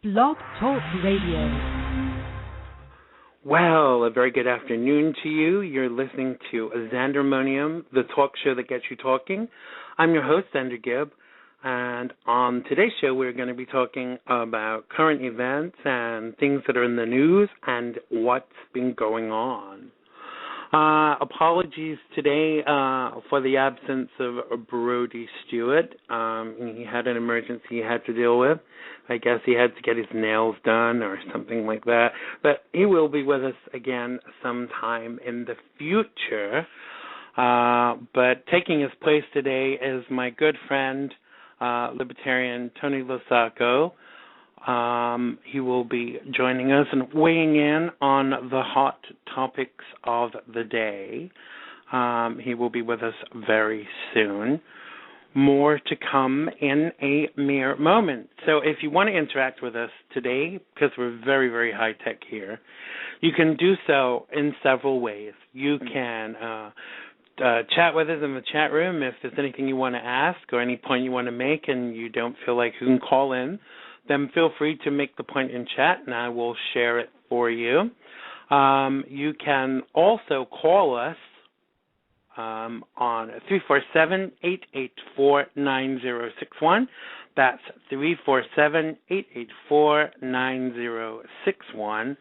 Blog Talk Radio. Well, a very good afternoon to you. You're listening to XANDERMONIUM, the talk show that gets you talking. I'm your host, Xander Gibb, and on today's show we're going to be talking about current events and things that are in the news and what's been going on. Apologies today for the absence of Brody Stewart. He had an emergency he had to deal with. I guess he had to get his nails done or something like that. But he will be with us again sometime in the future. But taking his place today is my good friend, libertarian Tony Losacco. He will be joining us and weighing in on the hot topics of the day. He will be with us very soon. More to come in a mere moment. So if you want to interact with us today, because we're very, very high-tech here, you can do so in several ways. You can chat with us in the chat room if there's anything you want to ask or any point you want to make and you don't feel like you can call in. Then feel free to make the point in chat, and I will share it for you. You can also call us on 347-884-9061. That's 347-884-9061.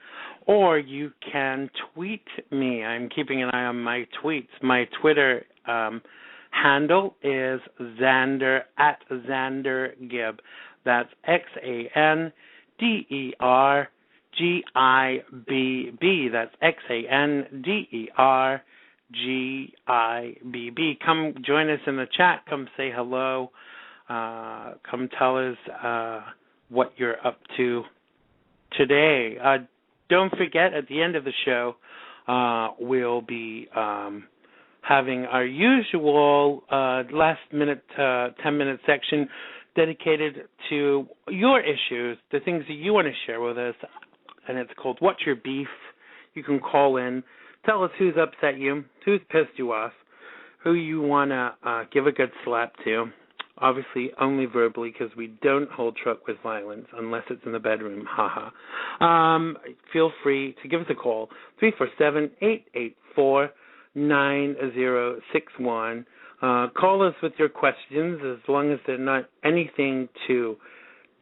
Or you can tweet me. I'm keeping an eye on my tweets. My Twitter handle is Xander, at Xander Gibb. That's XANDERGIBB. That's XANDERGIBB. Come join us in the chat. Come say hello. Come tell us what you're up to today. Don't forget, at the end of the show, we'll be having our usual last-minute, 10-minute section dedicated to your issues, the things that you want to share with us, and it's called What's Your Beef? You can call in, tell us who's upset you, who's pissed you off, who you want to give a good slap to, obviously only verbally because we don't hold truck with violence unless it's in the bedroom, haha. Feel free to give us a call, 347-884-9061. Call us with your questions as long as they're not anything to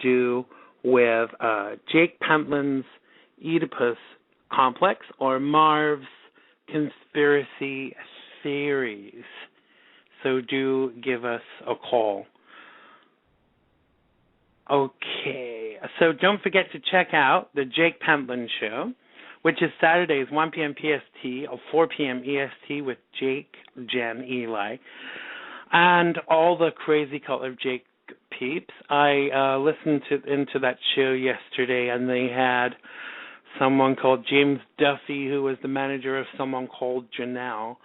do with Jake Pentland's Oedipus complex or Marv's conspiracy theories. So do give us a call. Okay, so don't forget to check out the Jake Pentland Show, which is Saturdays, 1 p.m. PST or 4 p.m. EST with Jake, Jen, Eli, and all the crazy color Jake peeps. I listened into that show yesterday, and they had someone called James Duffy, who was the manager of someone called Janelle.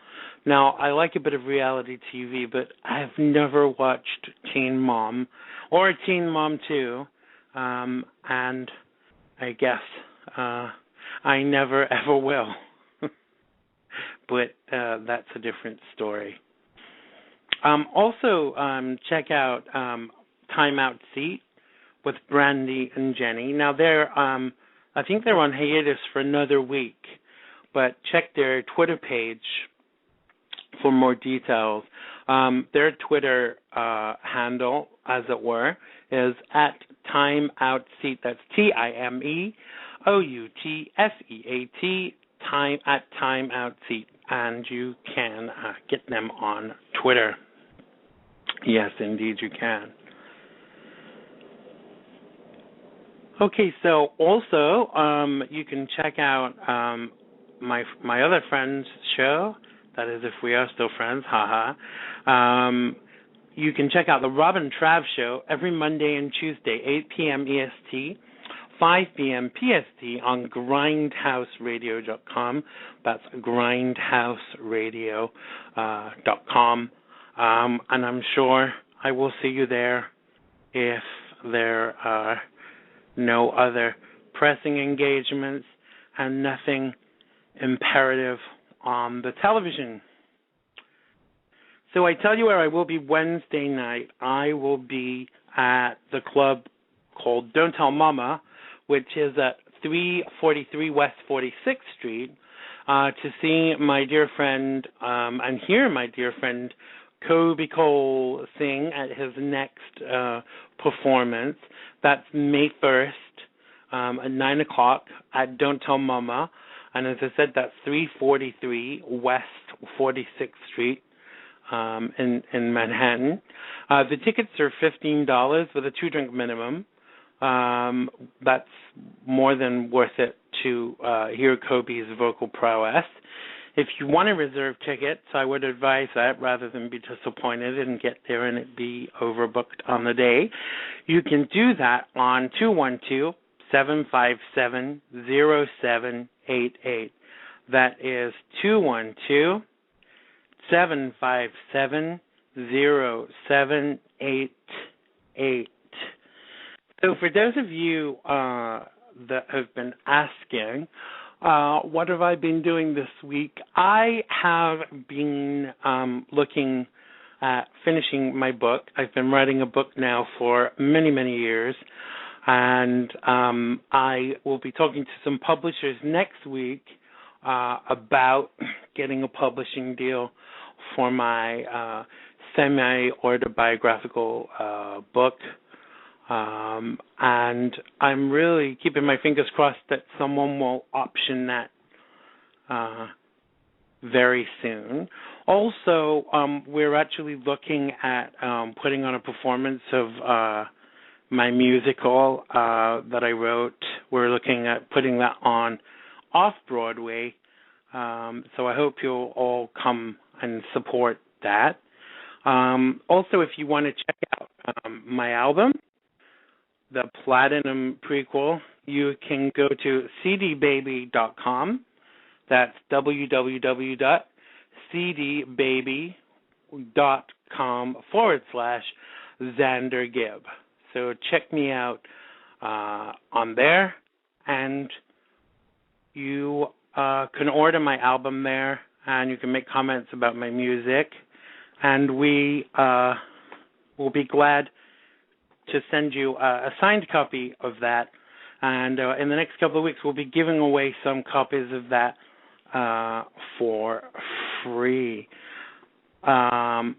Now, I like a bit of reality TV, but I've never watched Teen Mom or Teen Mom 2, and I guess I never ever will. But that's a different story. Also, check out Time Out Seat with Brandy and Jenny. Now, I think they're on hiatus for another week, but check their Twitter page for more details. Their Twitter handle, as it were, is at Time Out Seat. That's TIMEOUTSEAT, at Time Out Seat. And you can get them on Twitter. Yes, indeed you can. Okay, so also you can check out my other friend's show. That is, if we are still friends, haha. You can check out the Robin Trav Show every Monday and Tuesday, 8 p.m. EST, 5 p.m. PST on grindhouseradio.com. That's grindhouseradio.com. And I'm sure I will see you there if there are no other pressing engagements and nothing imperative on the television. So I tell you where I will be Wednesday night. I will be at the club called Don't Tell Mama, which is at 343 West 46th Street, to see my dear friend and hear my dear friend Kobe Cole sing at his next performance. That's May 1st at 9 o'clock at Don't Tell Mama. And as I said, that's 343 West 46th Street in Manhattan. The tickets are $15 with a 2-drink minimum. That's more than worth it to hear Kobe's vocal prowess. If you want to reserve tickets, I would advise that rather than be disappointed and get there and it be overbooked on the day. You can do that on 212-757-0788. That is 212-757-0788. So for those of you that have been asking, what have I been doing this week? I have been looking at finishing my book. I've been writing a book now for many, many years, and I will be talking to some publishers next week about getting a publishing deal for my semi-autobiographical book. And I'm really keeping my fingers crossed that someone will option that very soon. Also, we're actually looking at putting on a performance of my musical that I wrote. We're looking at putting that on off-Broadway. So I hope you'll all come and support that. Also, if you want to check out my album, the Platinum Prequel, you can go to cdbaby.com. That's www.cdbaby.com/Xander Gibb. So check me out on there, and you can order my album there, and you can make comments about my music, and we will be glad to send you a signed copy of that. And in the next couple of weeks, we'll be giving away some copies of that for free. Okay.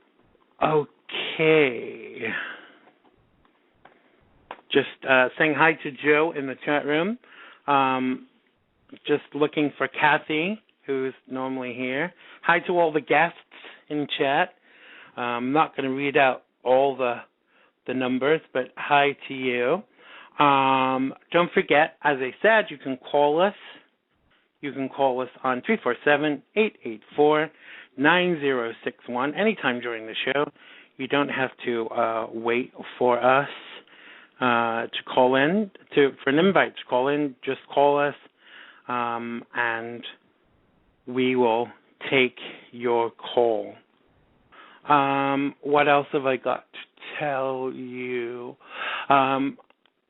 Just saying hi to Joe in the chat room. Just looking for Kathy, who's normally here. Hi to all the guests in chat. I'm not going to read out all the numbers, but hi to you. Don't forget, as I said, you can call us. You can call us on 347-884-9061 anytime during the show. You don't have to wait for us to call in, for an invite to call in. Just call us, and we will take your call. What else have I got to tell you?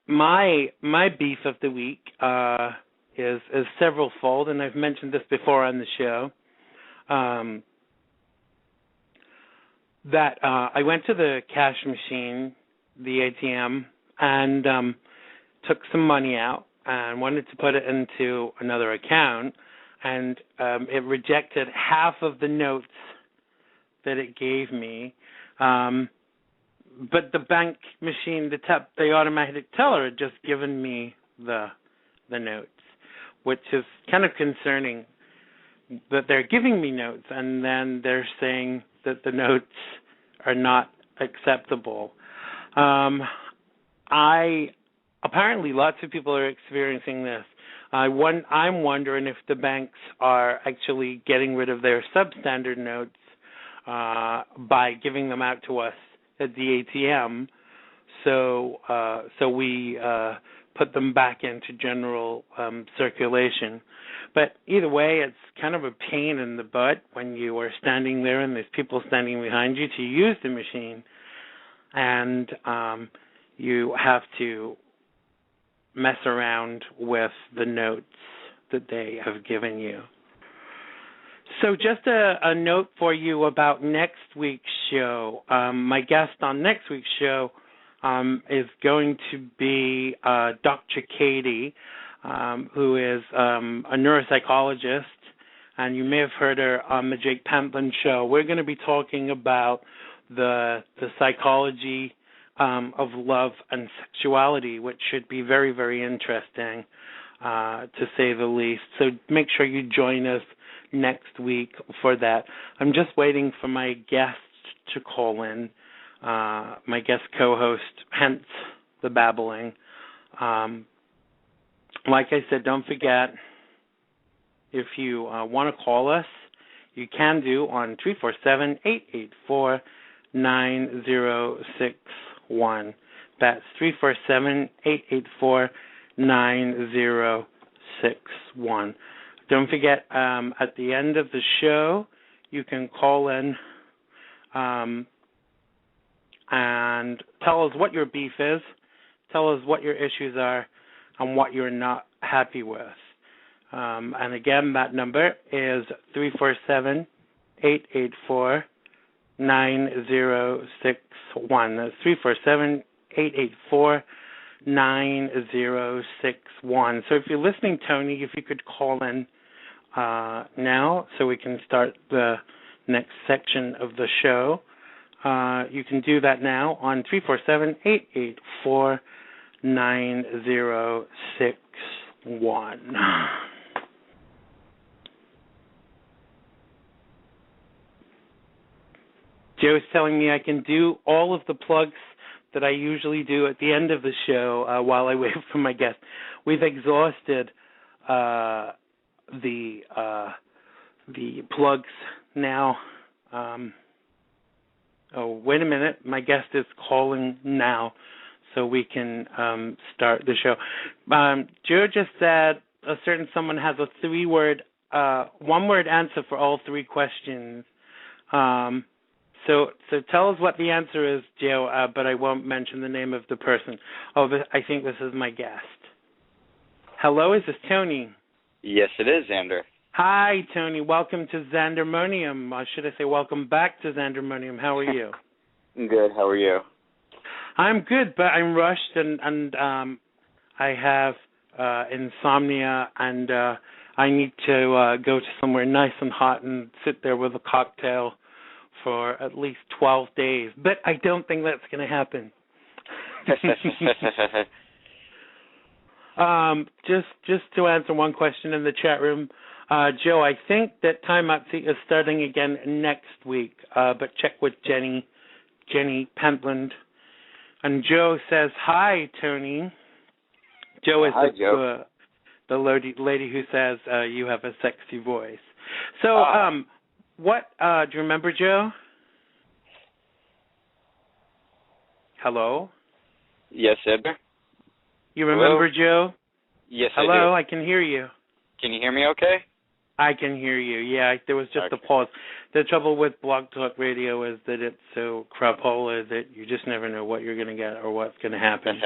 My beef of the week is several-fold, and I've mentioned this before on the show. That I went to the cash machine, the ATM, and took some money out and wanted to put it into another account, and it rejected half of the notes that it gave me. But the bank machine, the automatic teller, had just given me the notes, which is kind of concerning that they're giving me notes and then they're saying that the notes are not acceptable. Apparently lots of people are experiencing this. I'm wondering if the banks are actually getting rid of their substandard notes by giving them out to us at the ATM, so we put them back into general circulation. But either way, it's kind of a pain in the butt when you are standing there and there's people standing behind you to use the machine, and you have to mess around with the notes that they have given you. So just a note for you about next week's show. My guest on next week's show is going to be Dr. Katie, who is a neuropsychologist, and you may have heard her on the Jake Pentland show. We're going to be talking about the psychology of love and sexuality, which should be very, very interesting, to say the least. So make sure you join us next week for that. I'm just waiting for my guest to call in, my guest co-host, hence the babbling. Like I said, don't forget, if you want to call us, you can do on 347-884-9061. That's 347-884-9061. Don't forget, at the end of the show, you can call in and tell us what your beef is, tell us what your issues are, and what you're not happy with. And again, that number is 347-884-9061. That's 347-884-9061. So if you're listening, Tony, if you could call in now so we can start the next section of the show. You can do that now on 347-884-9061. Joe's telling me I can do all of the plugs that I usually do at the end of the show while I wait for my guest. We've exhausted the plugs now. Oh, wait a minute. My guest is calling now, so we can start the show. Joe just said a certain someone has a one-word answer for all three questions. So tell us what the answer is, Joe, but I won't mention the name of the person. Oh, I think this is my guest. Hello, is this Tony? Yes, it is, Xander. Hi, Tony. Welcome to XANDERMONIUM. Should I say welcome back to XANDERMONIUM? How are you? Good. How are you? I'm good, but I'm rushed, and I have insomnia, and I need to go to somewhere nice and hot and sit there with a cocktail for at least 12 days. But I don't think that's going to happen. Just to answer one question in the chat room, Joe, I think that Time Out is starting again next week, but check with Jenny Pentland. And Joe says, hi, Tony. Joe is the lady who says you have a sexy voice. So, what, do you remember, Joe? Hello? Yes, Xander. You remember, Joe? Yes, Hello, I do. I can hear you. Can you hear me okay? I can hear you. Yeah, there was just a pause. The trouble with Blog Talk Radio is that it's so crapola that you just never know what you're going to get or what's going to happen.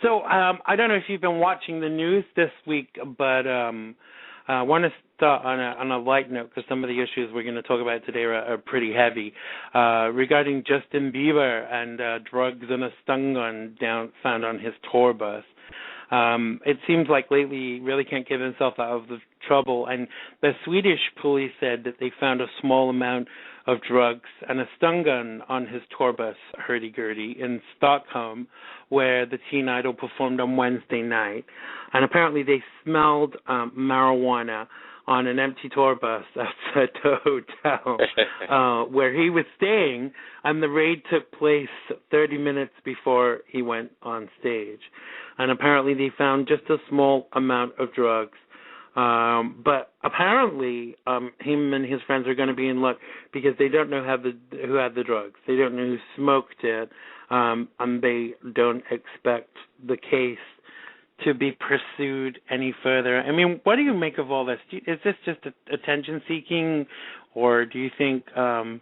So I don't know if you've been watching the news this week, but I want to start on a light note because some of the issues we're going to talk about today are pretty heavy. Regarding Justin Bieber and drugs and a stun gun found on his tour bus. It seems like lately he really can't get himself out of the trouble. And the Swedish police said that they found a small amount of drugs and a stun gun on his tour bus, hurdy-gurdy, in Stockholm, where the teen idol performed on Wednesday night. And apparently they smelled marijuana on an empty tour bus outside the hotel where he was staying, and the raid took place 30 minutes before he went on stage. And apparently they found just a small amount of drugs. But apparently him and his friends are going to be in luck because they don't know who had the drugs. They don't know who smoked it, and they don't expect the case to be pursued any further. I mean, what do you make of all this? Is this just attention-seeking, or do you think that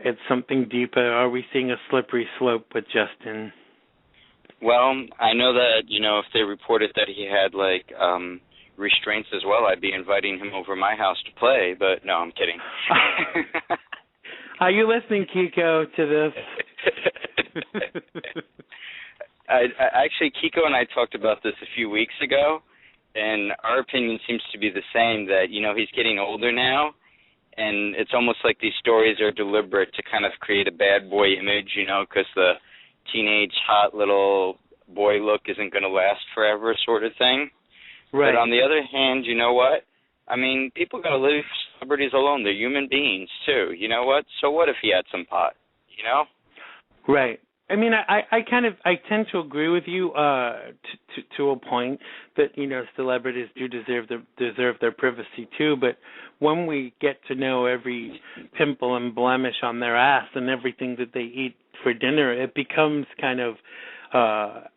it's something deeper? Are we seeing a slippery slope with Justin? Well, I know that, if they reported that he had, restraints as well, I'd be inviting him over my house to play, but no, I'm kidding. Are you listening, Kiko, to this? I actually, Kiko and I talked about this a few weeks ago, and our opinion seems to be the same, that, he's getting older now, and it's almost like these stories are deliberate to kind of create a bad boy image, because the teenage hot little boy look isn't going to last forever sort of thing. Right. But on the other hand, you know what? I mean, people got to leave celebrities alone. They're human beings, too. You know what? So what if he had some pot, Right. I mean, I tend to agree with you to a point that celebrities do deserve their privacy too. But when we get to know every pimple and blemish on their ass and everything that they eat for dinner, it becomes kind of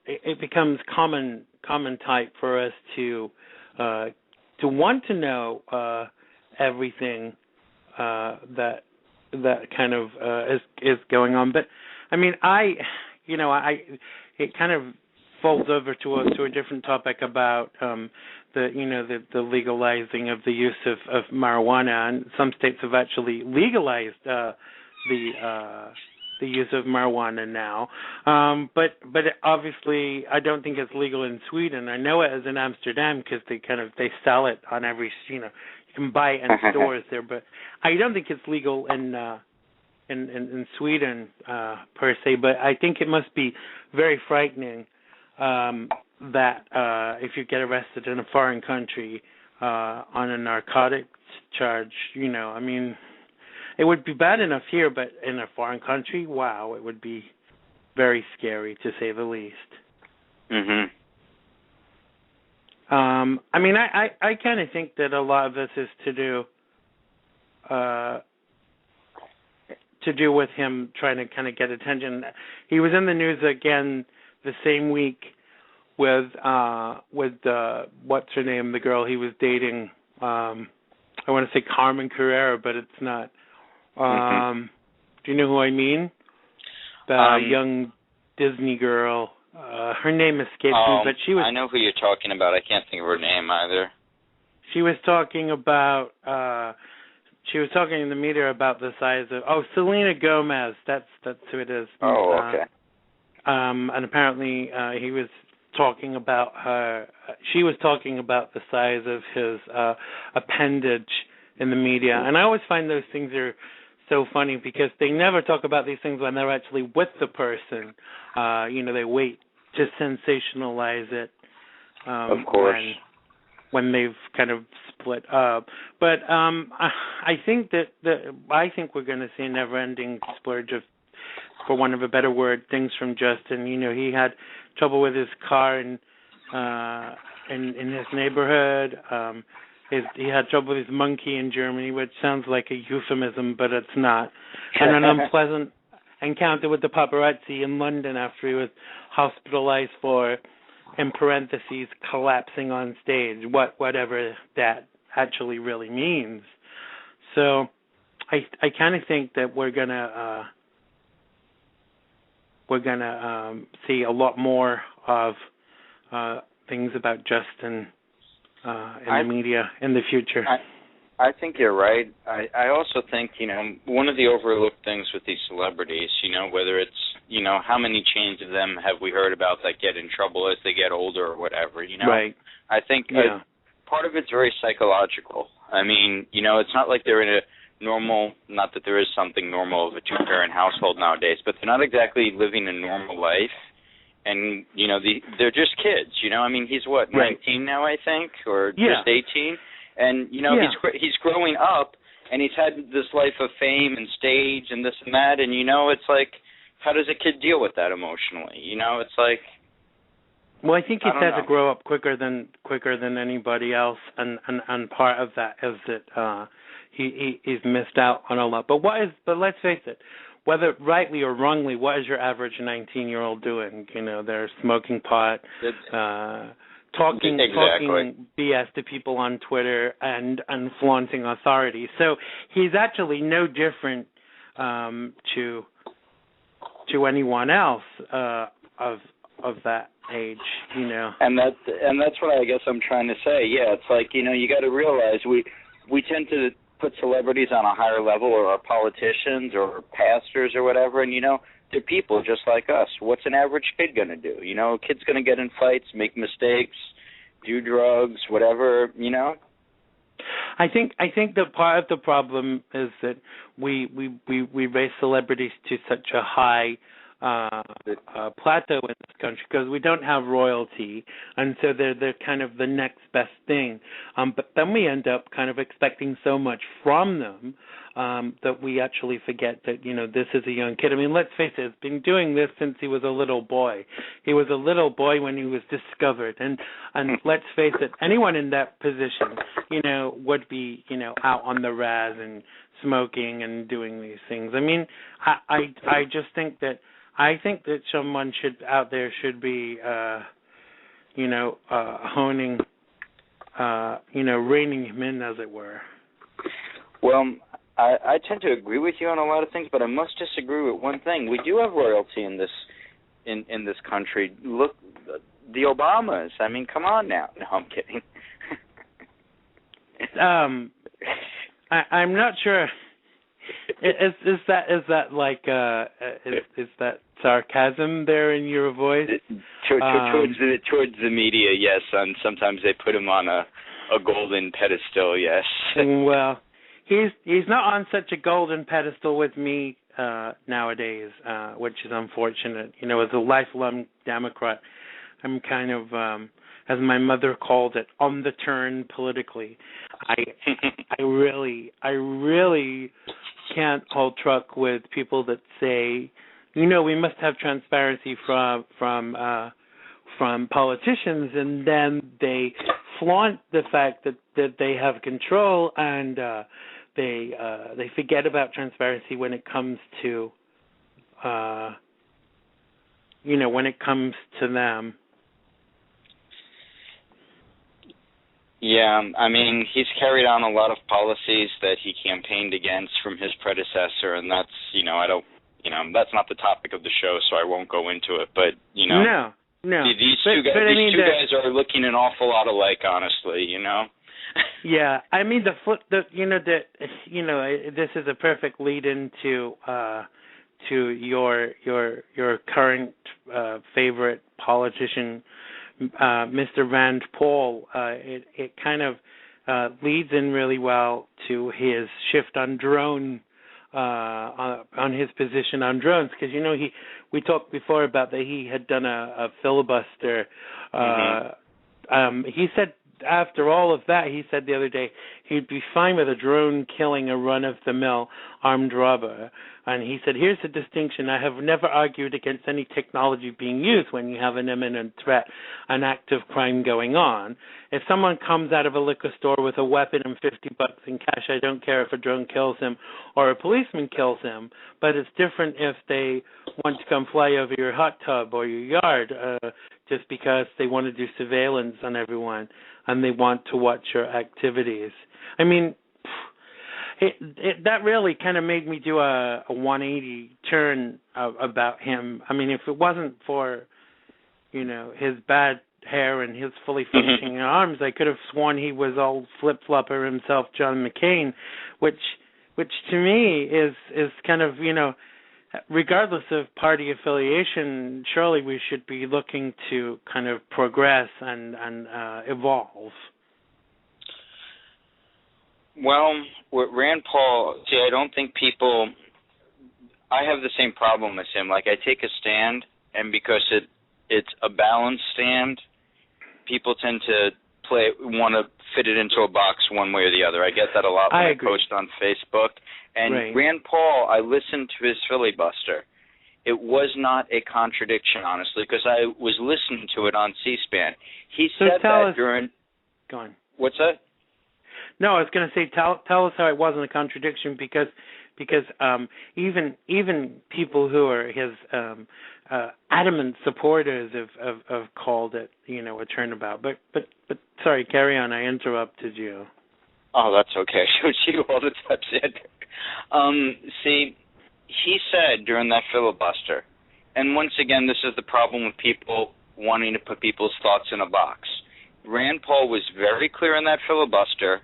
it becomes common type for us to want to know everything that kind of is going on. But I mean, it kind of folds over to a different topic about the legalizing of the use of marijuana, and some states have actually legalized the use of marijuana now. But obviously, I don't think it's legal in Sweden. I know it is in Amsterdam because they sell it on every you can buy it in stores there. But I don't think it's legal in Sweden per se, but I think it must be very frightening that if you get arrested in a foreign country on a narcotics charge, I mean, it would be bad enough here, but in a foreign country, wow, it would be very scary to say the least. Mhm. I mean, I kind of think that a lot of this is to do with him trying to kind of get attention. He was in the news again the same week with what's her name, the girl he was dating. I want to say Carmen Carrera, but it's not. Do you know who I mean? The young Disney girl. Her name escapes me, but she was. I know who you're talking about. I can't think of her name either. She was talking about. She was talking in the media about the size of Selena Gomez. That's who it is. Oh, okay. And apparently he was talking about her. She was talking about the size of his appendage in the media, and I always find those things are so funny because they never talk about these things when they're actually with the person. They wait to sensationalize it. Of course. When they've kind of split up, but I think we're going to see a never-ending splurge of, for want of a better word, things from Justin. He had trouble with his car in his neighborhood. He had trouble with his monkey in Germany, which sounds like a euphemism, but it's not. And an unpleasant encounter with the paparazzi in London after he was hospitalized for, in parentheses, collapsing on stage, whatever that actually really means. So I kind of think that we're gonna see a lot more of things about Justin in the media in the future. I think you're right. I also think, one of the overlooked things with these celebrities, whether it's, how many chains of them have we heard about that get in trouble as they get older or whatever, Right. I think part of it's very psychological. I mean, it's not like they're in a normal, not that there is something normal of a two-parent household nowadays, but they're not exactly living a normal life. And, they're just kids, I mean, he's what, 19 now, I think, or just 18? And, he's growing up, and he's had this life of fame and stage and this and that, and, it's like, how does a kid deal with that emotionally? It's like... Well, I think he's had to grow up quicker than anybody else, and part of that is that he's missed out on a lot. But let's face it, whether rightly or wrongly, what is your average 19-year-old doing? They're smoking pot, talking BS to people on Twitter and flaunting authority. So he's actually no different to anyone else of that age, And that's what I guess I'm trying to say. Yeah, it's like, you got to realize we tend to put celebrities on a higher level, or our politicians or pastors or whatever, and They're people just like us. What's an average kid going to do? You know, a kid's going to get in fights, make mistakes, do drugs, whatever, you know? I think that part of the problem is that we raise celebrities to such a high plateau in this country because we don't have royalty, and so they're kind of the next best thing. But then we end up kind of expecting so much from them that we actually forget that, you know, this is a young kid. I mean, let's face it, he's been doing this since he was a little boy. He was a little boy when he was discovered, and let's face it, anyone in that position, you know, would be, you know, out on the raz and smoking and doing these things. I mean, I just think that someone out there should be, you know, honing, you know, reining him in, as it were. Well, I tend to agree with you on a lot of things, but I must disagree with one thing. We do have royalty in this in this country. Look, the Obamas. I mean, come on now. No, I'm kidding. I'm not sure. Is that like is that sarcasm there in your voice? Towards the media, yes. And sometimes they put him on a golden pedestal, yes. Well, he's not on such a golden pedestal with me nowadays, which is unfortunate. You know, as a lifelong Democrat, I'm kind of, as my mother called it, on the turn politically. I really can't hold truck with people that say, you know, we must have transparency from politicians, and then they flaunt the fact that they have control, and they forget about transparency when it comes to, you know, when it comes to them. Yeah, I mean, he's carried on a lot of policies that he campaigned against from his predecessor, and that's, you know, that's not the topic of the show, so I won't go into it. But, you know, no. These two guys are looking an awful lot alike, honestly. You know. Yeah, I mean this is a perfect lead into to your current favorite politician, Mr. Rand Paul. It kind of leads in really well to his shift on drone. On his position on drones, because you know we talked before about that he had done a filibuster. He said after all of that, he said the other day he'd be fine with a drone killing a run-of-the-mill armed robber. And he said, here's the distinction. I have never argued against any technology being used when you have an imminent threat, an act of crime going on. If someone comes out of a liquor store with a weapon and $50 in cash, I don't care if a drone kills him or a policeman kills him. But it's different if they want to come fly over your hot tub or your yard just because they want to do surveillance on everyone and they want to watch your activities. I mean, that really kind of made me do a 180 turn about him. I mean, if it wasn't for, you know, his bad hair and his fully functioning arms, I could have sworn he was all flip-flopper himself, John McCain, which to me is kind of, you know, regardless of party affiliation, surely we should be looking to kind of progress and evolve. Well, with Rand Paul, see, I don't think I have the same problem as him. Like, I take a stand, and because it's a balanced stand, people tend to want to fit it into a box one way or the other. I get that a lot when I post on Facebook. And right. Rand Paul, I listened to his filibuster. It was not a contradiction, honestly, because I was listening to it on C-SPAN. He said that during... Go on. What's that? No, I was going to say, tell us how it wasn't a contradiction, because even people who are his adamant supporters have called it, you know, a turnabout. But sorry, carry on. I interrupted you. Oh, that's okay. I showed you all the times, Xander. See, he said during that filibuster, and once again, this is the problem with people wanting to put people's thoughts in a box. Rand Paul was very clear in that filibuster.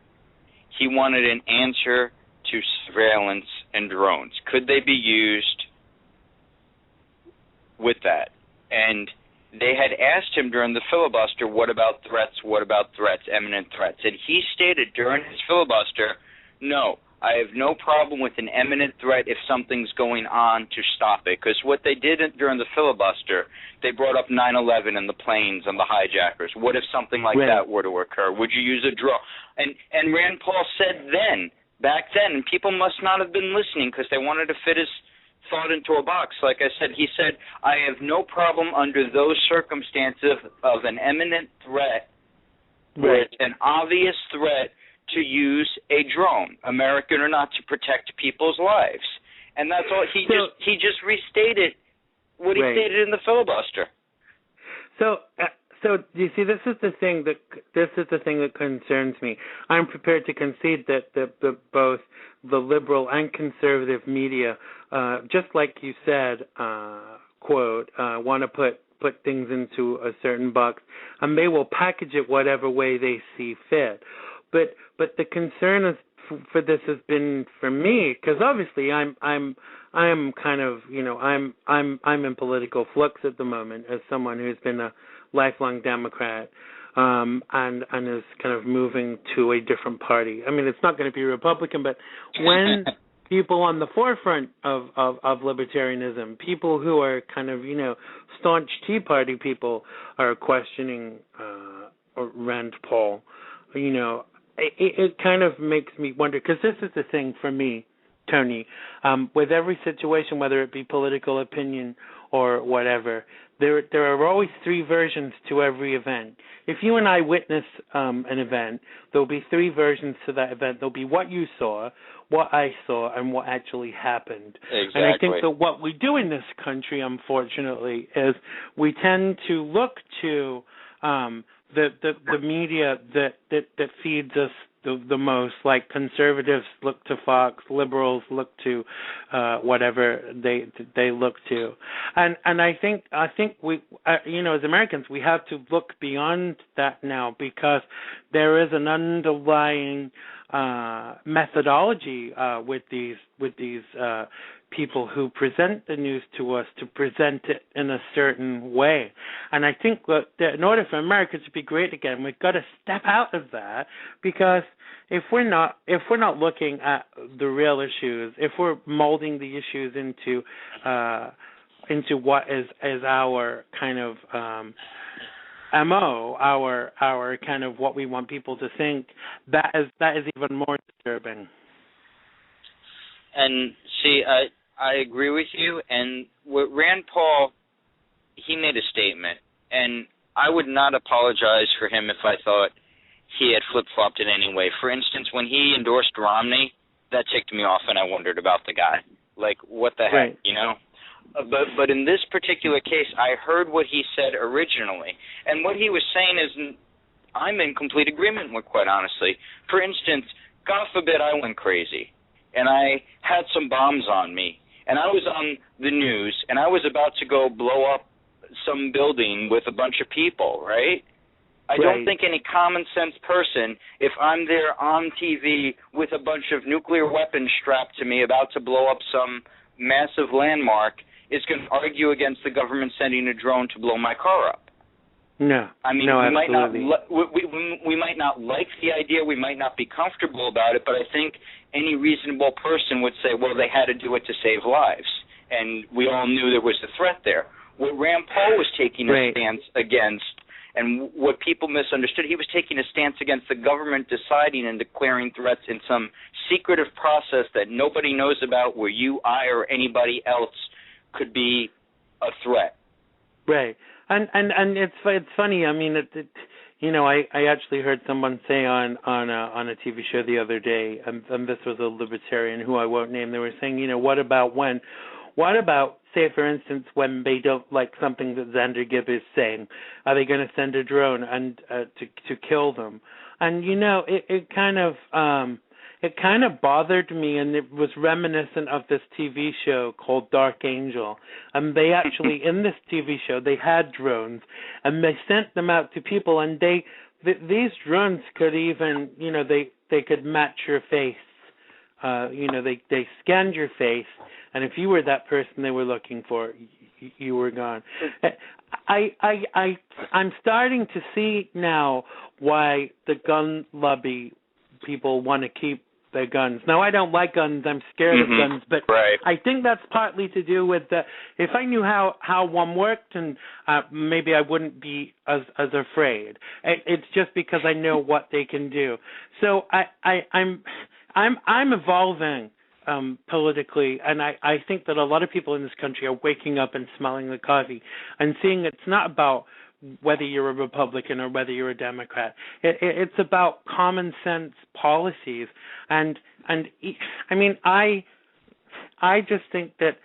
He wanted an answer to surveillance and drones. Could they be used with that. And they had asked him during the filibuster, what about threats, imminent threats? And he stated during his filibuster, no, I have no problem with an imminent threat if something's going on to stop it. Because what they did during the filibuster, they brought up 9/11 and the planes and the hijackers. What if something like that were to occur? Would you use a drone? And Rand Paul said back then, and people must not have been listening because they wanted to fit his thought into a box. Like I said, he said, I have no problem under those circumstances of an imminent threat, where it's an obvious threat, to use a drone, American or not, to protect people's lives. And that's all. He just restated what he stated in the filibuster. So you see, this is the thing that concerns me. I'm prepared to concede that both the liberal and conservative media, just like you said, quote, want to put things into a certain box, and they will package it whatever way they see fit. But the concern is for this has been for me, because obviously I'm kind of, I'm in political flux at the moment as someone who's been a lifelong Democrat, and is kind of moving to a different party. I mean, it's not going to be Republican, but when people on the forefront of libertarianism, people who are kind of, staunch Tea Party people, are questioning Rand Paul, it kind of makes me wonder, because this is the thing for me, Tony, with every situation, whether it be political opinion or whatever, there are always three versions to every event. If you and I witness an event, there'll be three versions to that event. There'll be what you saw, what I saw, and what actually happened. Exactly. And I think that what we do in this country, unfortunately, is we tend to look to the media that feeds us the most. Like conservatives look to Fox, liberals look to whatever they look to, and I think we as Americans we have to look beyond that now, because there is an underlying methodology with these people who present the news to us, to present it in a certain way. And I think that in order for America to be great again, we've got to step out of that, because if we're not looking at the real issues, if we're molding the issues into what is our kind of MO, our kind of what we want people to think, that is even more disturbing. And see, I agree with you. And with Rand Paul, he made a statement, and I would not apologize for him if I thought he had flip-flopped in any way. For instance, when he endorsed Romney, that ticked me off, and I wondered about the guy. Like, what the heck, But in this particular case, I heard what he said originally, and what he was saying is I'm in complete agreement with, quite honestly. For instance, God forbid I went crazy, and I had some bombs on me, and I was on the news, and I was about to go blow up some building with a bunch of people, right? I don't think any common sense person, if I'm there on TV with a bunch of nuclear weapons strapped to me about to blow up some massive landmark, is going to argue against the government sending a drone to blow my car up. No. I mean, no, we absolutely. we might not like the idea, we might not be comfortable about it, but I think any reasonable person would say, well, they had to do it to save lives, and we all knew there was a threat there. What Rand Paul was taking a stance against, and what people misunderstood, he was taking a stance against the government deciding and declaring threats in some secretive process that nobody knows about, where you, I, or anybody else could be a threat. Right. And it's funny. I mean, I actually heard someone say on a TV show the other day, and this was a libertarian who I won't name. They were saying, what about, say, for instance, when they don't like something that Xander Gibb is saying, are they going to send a drone and to kill them? And it kind of bothered me, and it was reminiscent of this TV show called Dark Angel. And they actually, in this TV show, they had drones, and they sent them out to people, and these drones could even, they could match your face. They scanned your face, and if you were that person they were looking for, you were gone. I'm starting to see now why the gun lobby people want to keep their guns. Now, I don't like guns. I'm scared of guns, but right. I think that's partly to do with if I knew how one worked, and maybe I wouldn't be as afraid. It's just because I know what they can do. So I'm evolving politically, and I think that a lot of people in this country are waking up and smelling the coffee and seeing it's not about whether you're a Republican or whether you're a Democrat. It's about common sense policies, and I mean I just think that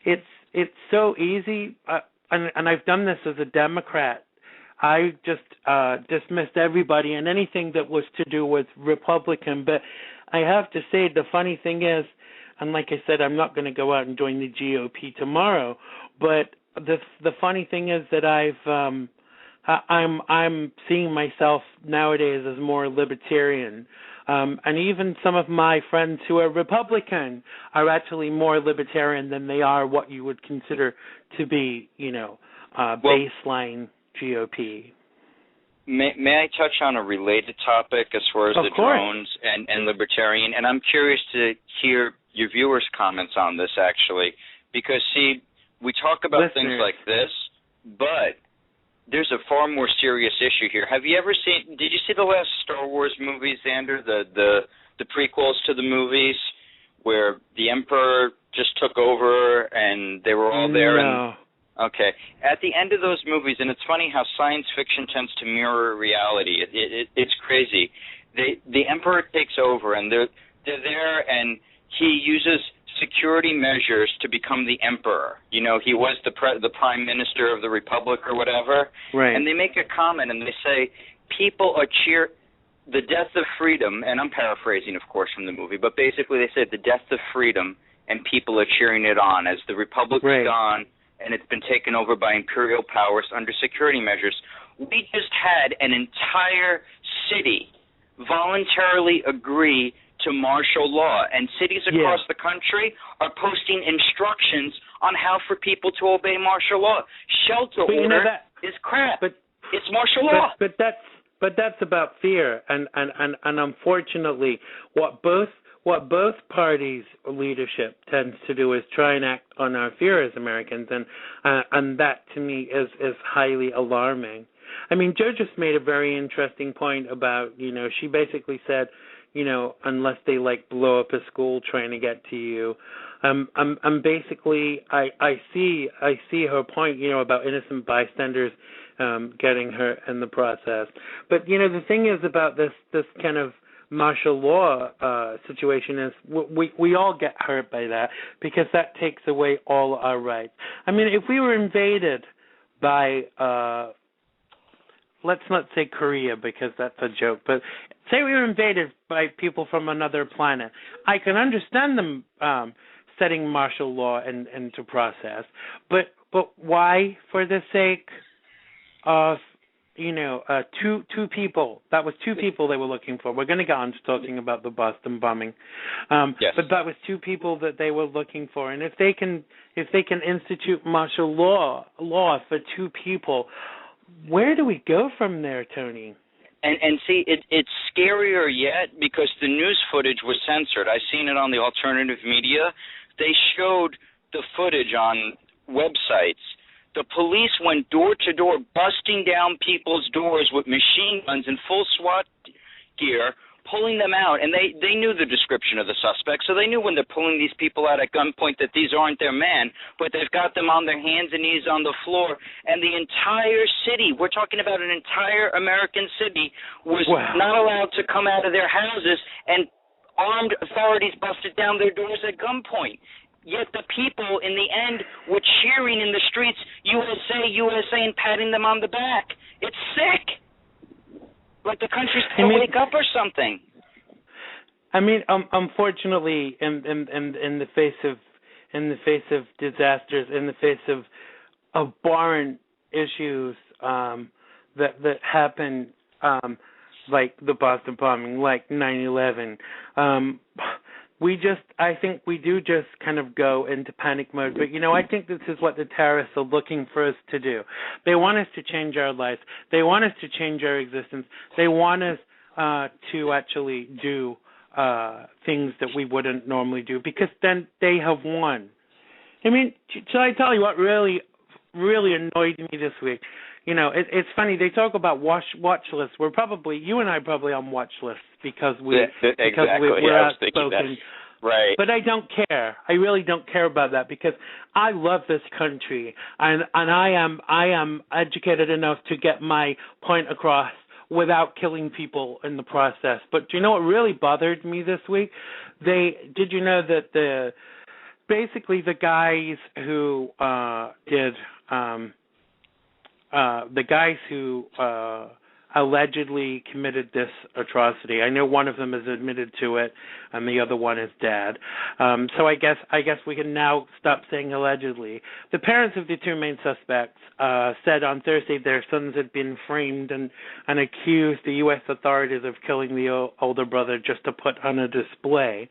it's so easy, and I've done this as a Democrat. I just dismissed everybody and anything that was to do with Republican. But I have to say, the funny thing is, and like I said, I'm not going to go out and join the GOP tomorrow, but the funny thing is that I'm seeing myself nowadays as more libertarian, and even some of my friends who are Republican are actually more libertarian than they are what you would consider to be, baseline GOP. May I touch on a related topic as far as drones and libertarian? And I'm curious to hear your viewers' comments on this, actually, because, see, we talk about things like this, but there's a far more serious issue here. Did you see the last Star Wars movies, Xander, the prequels to the movies, where the Emperor just took over and they were all there? No. Okay. At the end of those movies, and it's funny how science fiction tends to mirror reality. It's crazy. The Emperor takes over, and they're there, and he uses security measures to become the emperor. He was the prime minister of the republic or whatever. Right. And they make a comment, and they say, people are the death of freedom, and I'm paraphrasing, of course, from the movie, but basically they say the death of freedom, and people are cheering it on as the republic's gone, and it's been taken over by imperial powers under security measures. We just had an entire city voluntarily agree to martial law, and cities across the country are posting instructions on how for people to obey martial law. Shelter order is crap. But it's martial law. But that's about fear, and unfortunately, what both parties' leadership tends to do is try and act on our fear as Americans, and that to me is highly alarming. I mean, Jo just made a very interesting point about, she basically said, unless they blow up a school trying to get to you. I'm basically, I see her point, about innocent bystanders getting hurt in the process. But the thing is about this kind of martial law situation is we all get hurt by that, because that takes away all our rights. I mean, if we were invaded by let's not say Korea, because that's a joke, but say we were invaded by people from another planet, I can understand them setting martial law into process, but why, for the sake of two people? That was two people they were looking for. We're going to get on to talking about the Boston bombing, but that was two people that they were looking for. And if they can institute martial law for two people, where do we go from there, Tony? And see, it's scarier yet, because the news footage was censored. I've seen it on the alternative media. They showed the footage on websites. The police went door to door, busting down people's doors with machine guns and full SWAT gear, pulling them out. And they knew the description of the suspects, so they knew when they're pulling these people out at gunpoint that these aren't their men, but they've got them on their hands and knees on the floor. And the entire city, we're talking about an entire American city, was not allowed to come out of their houses, and armed authorities busted down their doors at gunpoint. Yet the people, in the end, were cheering in the streets, USA, USA, and patting them on the back. It's sick. Like the country's going to wake up or something. I mean, unfortunately, in the face of disasters, in the face of abhorrent issues that happen, like the Boston bombing, like 9/11, I think we do just kind of go into panic mode. But, I think this is what the terrorists are looking for us to do. They want us to change our lives. They want us to change our existence. They want us to actually do things that we wouldn't normally do, because then they have won. I mean, shall I tell you what really, really annoyed me this week? It's funny. They talk about watch lists. You and I probably on watch lists because we're outspoken. Right. But I don't care. I really don't care about that, because I love this country, and I am educated enough to get my point across without killing people in the process. But do you know what really bothered me this week? Did you know that basically the guys who allegedly committed this atrocity. I know one of them has admitted to it, and the other one is dead. So I guess we can now stop saying allegedly. The parents of the two main suspects said on Thursday their sons had been framed and accused the U.S. authorities of killing the older brother just to put on a display.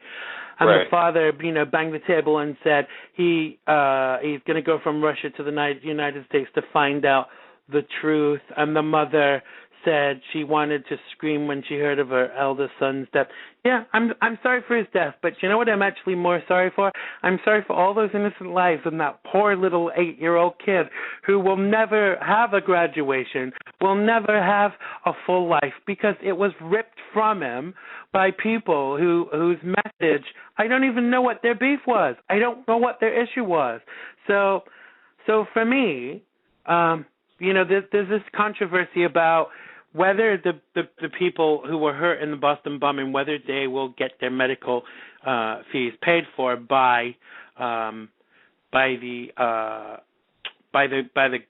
And the father, banged the table and said he's going to go from Russia to the United States to find out the truth. And the mother said she wanted to scream when she heard of her eldest son's death. Yeah, I'm sorry for his death, but you know what I'm actually more sorry for? I'm sorry for all those innocent lives and that poor little 8-year-old kid who will never have a graduation, will never have a full life, because it was ripped from him by people whose message, I don't even know what their beef was. I don't know what their issue was. So for me, there's this controversy about whether the people who were hurt in the Boston bombing, whether they will get their medical fees paid for by the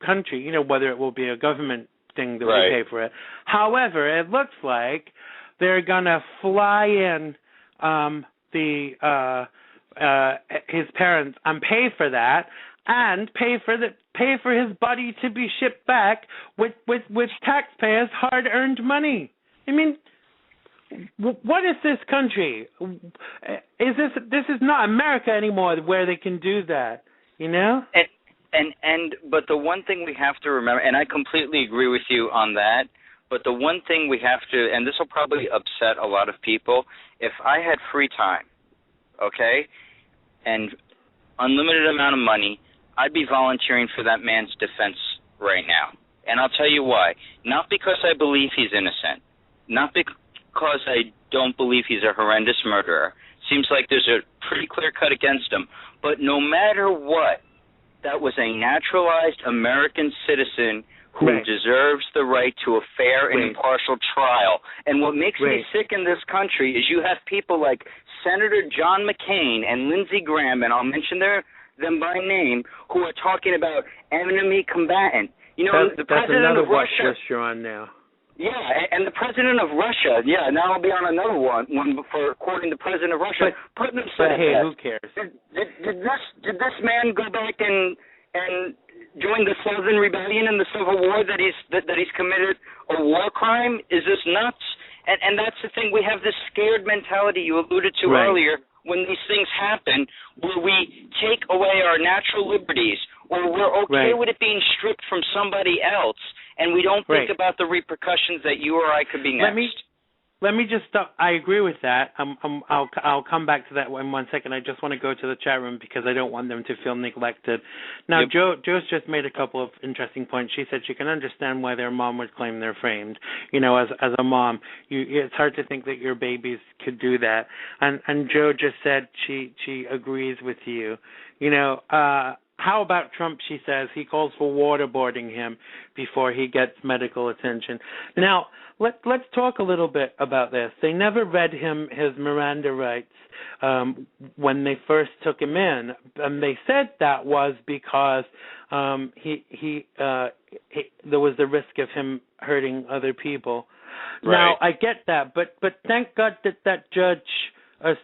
country, whether it will be a government thing that we pay for it. However, it looks like they're gonna fly in his parents and pay for that, and pay for his body to be shipped back with taxpayers' hard-earned money. I mean, what is this country? This is not America anymore, where they can do that, But the one thing we have to remember, and I completely agree with you on that, but the one thing we have to, and this will probably upset a lot of people, if I had free time, okay, and unlimited amount of money, I'd be volunteering for that man's defense right now. And I'll tell you why. Not because I believe he's innocent. Not because I don't believe he's a horrendous murderer. Seems like there's a pretty clear cut against him. But no matter what, that was a naturalized American citizen who deserves the right to a fair and impartial trial. And what makes me sick in this country is you have people like Senator John McCain and Lindsey Graham, and I'll mention them by name, who are talking about enemy combatant. The president of Russia. That's another watch list you're on now. Yeah, and the president of Russia. Yeah, now I'll be on another one for quoting the president of Russia. Putting himself. But hey, who cares? Did this man go back and join the Southern Rebellion in the Civil War? That he's committed a war crime? Is this nuts? And that's the thing. We have this scared mentality you alluded to earlier. When these things happen, where we take away our natural liberties, or we're okay with it being stripped from somebody else, and we don't think about the repercussions that you or I could be next. Let me just stop. I agree with that. I'll come back to that in 1 second. I just want to go to the chat room because I don't want them to feel neglected. Now, Joe's just made a couple of interesting points. She said she can understand why their mom would claim they're framed. As a mom, it's hard to think that your babies could do that. And Joe just said she agrees with you. How about Trump, she says, he calls for waterboarding him before he gets medical attention. Now, let's talk a little bit about this. They never read him his Miranda rights when they first took him in, and they said that was because there was the risk of him hurting other people. Now, I get that, but thank God that judge,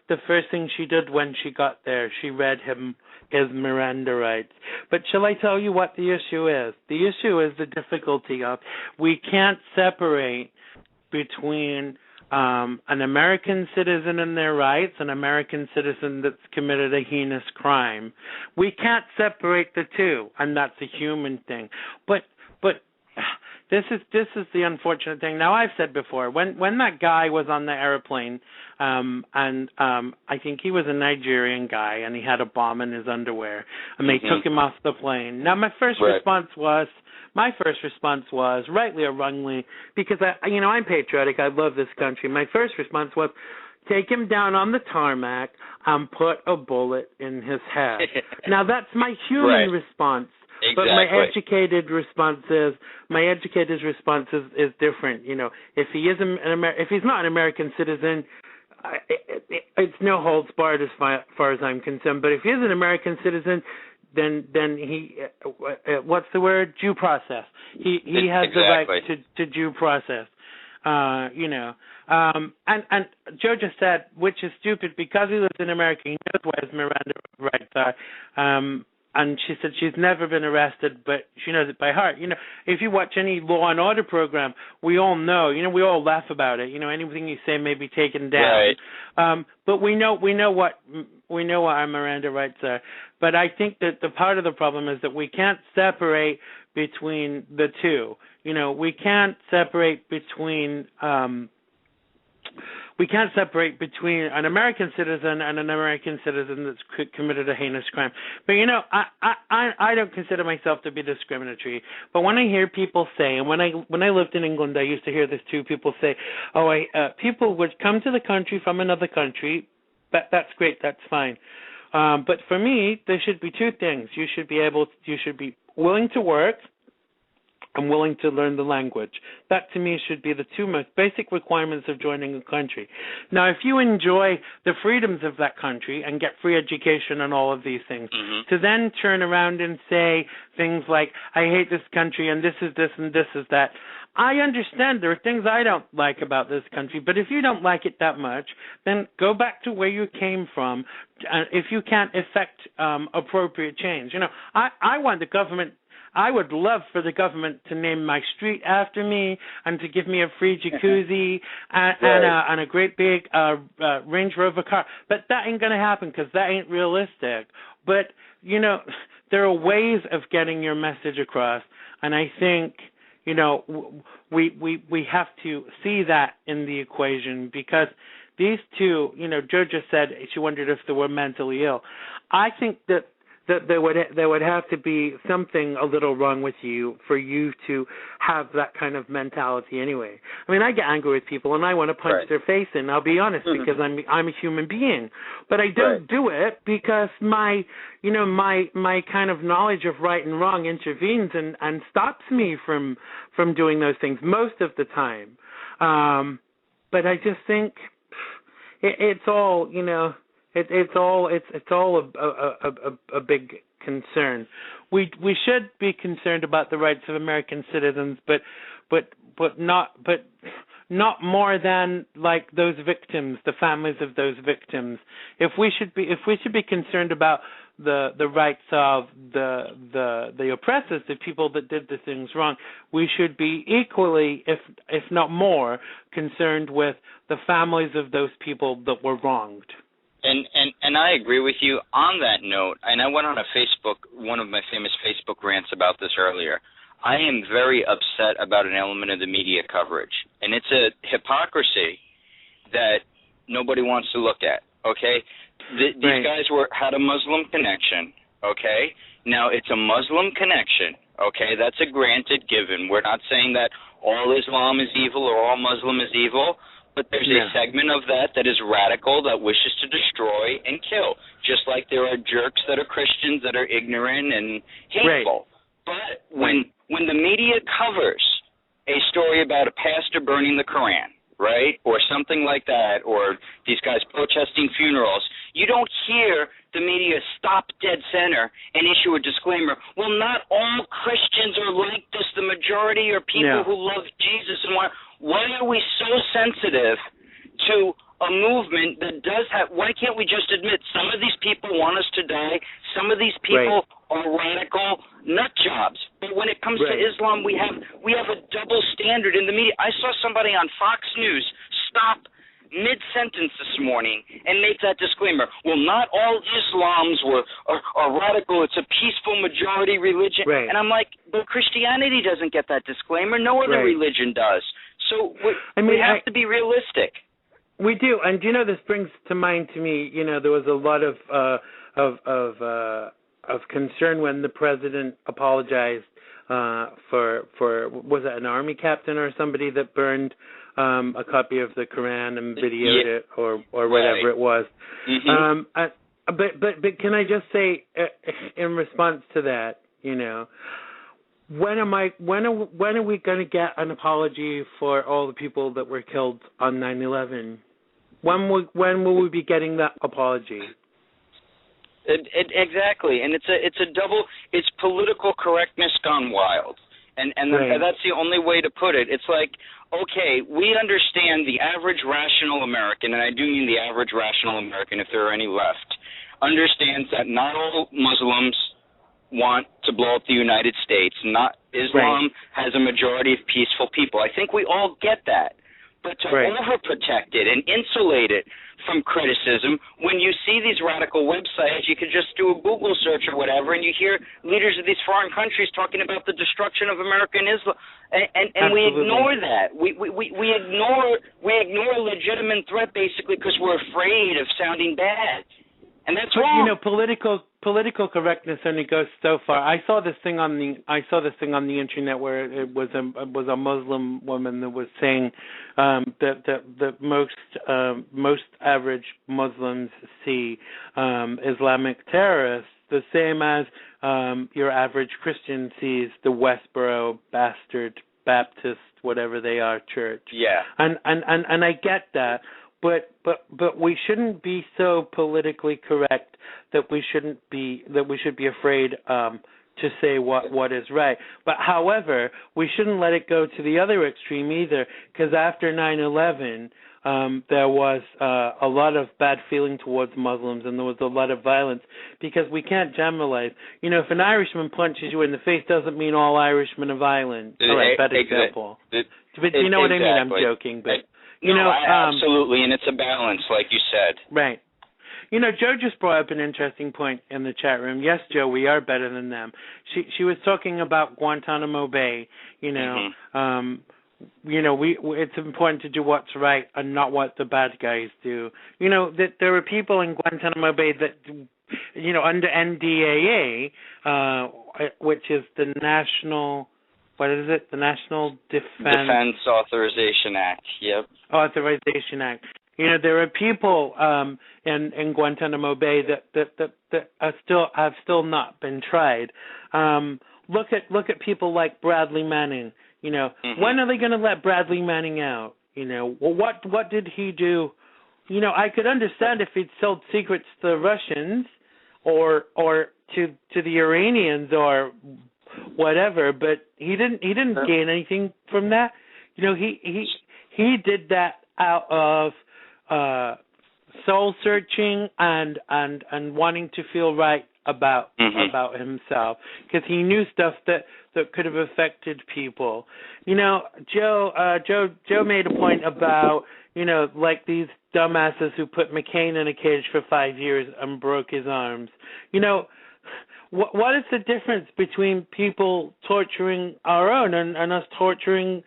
the first thing she did when she got there, she read him his Miranda rights. But shall I tell you what the issue is? The issue is the difficulty of we can't separate between an American citizen and their rights, an American citizen that's committed a heinous crime. We can't separate the two, and that's a human thing. But this is the unfortunate thing. Now, I've said before, when that guy was on the airplane, and I think he was a Nigerian guy, and he had a bomb in his underwear, and they took him off the plane. Now, my first response was, rightly or wrongly, because I'm patriotic. I love this country. My first response was, take him down on the tarmac and put a bullet in his head. Now, that's my human response. Exactly. But my educated response is different. If he is if he's not an American citizen, it's no holds barred as far as I'm concerned. But if he is an American citizen, then he what's the word? Due process. He has the right to due process. And Joe just said, which is stupid, because he lives in America, he knows what his Miranda rights are. And she said she's never been arrested, but she knows it by heart. If you watch any Law and Order program, we all know. We all laugh about it. Anything you say may be taken down. Right. But we know what our Miranda rights are. But I think that the part of the problem is that we can't separate between the two. We can't separate between. We can't separate between an American citizen and an American citizen that's committed a heinous crime. But I don't consider myself to be discriminatory. But when I hear people say, and when I lived in England, I used to hear this too. People say, people would come to the country from another country. That's great. That's fine. But for me, there should be two things. You should be willing to work and willing to learn the language. That, to me, should be the two most basic requirements of joining a country. Now, if you enjoy the freedoms of that country and get free education and all of these things, to then turn around and say things like, I hate this country and this is this and this is that, I understand there are things I don't like about this country, but if you don't like it that much, then go back to where you came from if you can't effect appropriate change. I want the government. I would love for the government to name my street after me and to give me a free jacuzzi and a great big Range Rover car. But that ain't going to happen because that ain't realistic. But, there are ways of getting your message across, and I think, we have to see that in the equation, because these two, Joe just said she wondered if they were mentally ill. I think that there would have to be something a little wrong with you for you to have that kind of mentality anyway. I mean, I get angry with people and I want to punch their face in. I'll be honest, because I'm a human being, but I don't do it because my kind of knowledge of right and wrong intervenes and stops me from doing those things most of the time. But I just think it's all, It's all a big concern. We should be concerned about the rights of American citizens, but not more than like those victims, the families of those victims. If we should be concerned about the rights of the oppressors, the people that did the things wrong, we should be equally, if not more, concerned with the families of those people that were wronged. And I agree with you on that note, and I went on one of my famous Facebook rants about this earlier. I am very upset about an element of the media coverage, and it's a hypocrisy that nobody wants to look at, okay? These guys had a Muslim connection, okay? Now, it's a Muslim connection, okay? That's a granted given. We're not saying that all Islam is evil or all Muslim is evil, but there's a segment of that is radical, that wishes to destroy and kill, just like there are jerks that are Christians that are ignorant and hateful. But when the media covers a story about a pastor burning the Quran, right, or something like that, or these guys protesting funerals, you don't hear the media stop dead center and issue a disclaimer. Well, not all Christians are like this. The majority are people who love Jesus. And why are we so sensitive to a movement that does have? Why can't we just admit some of these people want us to die? Some of these people are radical nut jobs. But when it comes to Islam, we have a double standard in the media. I saw somebody on Fox News stop mid-sentence this morning and make that disclaimer. Well, not all Islams are radical. It's a peaceful majority religion. Right. And I'm like, but Christianity doesn't get that disclaimer. No other Right. religion does. So we have to be realistic. We do. And, this brings to mind to me, there was a lot of concern when the president apologized for was it an army captain or somebody that burned a copy of the Quran and videoed it or whatever it was. Mm-hmm. But can I just say in response to that, when are we going to get an apology for all the people that were killed on 9/11? When will we be getting that apology? Exactly, and it's political correctness gone wild, and right. That's the only way to put it. It's like, okay, we understand the average rational American, and I do mean the average rational American, if there are any left, understands that not all Muslims want to blow up the United States. Not Islam right. has a majority of peaceful people. I think we all get that. But to right. overprotect it and insulate it from criticism, when you see these radical websites, you could just do a Google search or whatever, and you hear leaders of these foreign countries talking about the destruction of American Islam, and we ignore that. We ignore a legitimate threat basically because we're afraid of sounding bad. And that's wrong. Political correctness only goes so far. I saw this thing on the internet where it was a Muslim woman that was saying that most average Muslims see Islamic terrorists the same as your average Christian sees the Westboro bastard Baptist, whatever they are, church. Yeah. And I get that. But we shouldn't be so politically correct that we should be afraid to say what is right. But however, we shouldn't let it go to the other extreme either, because after 9/11, there was a lot of bad feeling towards Muslims, and there was a lot of violence, because we can't generalize. If an Irishman punches you in the face, doesn't mean all Irishmen are violent. All right, bad example. But you know what I mean? I'm joking, but. Absolutely, and it's a balance, like you said. Right. Joe just brought up an interesting point in the chat room. Yes, Joe, we are better than them. She was talking about Guantanamo Bay. Mm-hmm. It's important to do what's right and not what the bad guys do. That there are people in Guantanamo Bay that, under NDAA, which is the National. What is it? The National Defense Authorization Act. Yep. Authorization Act. There are people in Guantanamo Bay that have still not been tried. Look at people like Bradley Manning. Mm-hmm. When are they going to let Bradley Manning out? What did he do? I could understand if he'd sold secrets to the Russians or to the Iranians or whatever, but he didn't gain anything from that. He did that out of soul searching and wanting to feel right about himself, because he knew stuff that could have affected people. Joe made a point about like these dumbasses who put McCain in a cage for 5 years and broke his arms. What is the difference between people torturing our own and us torturing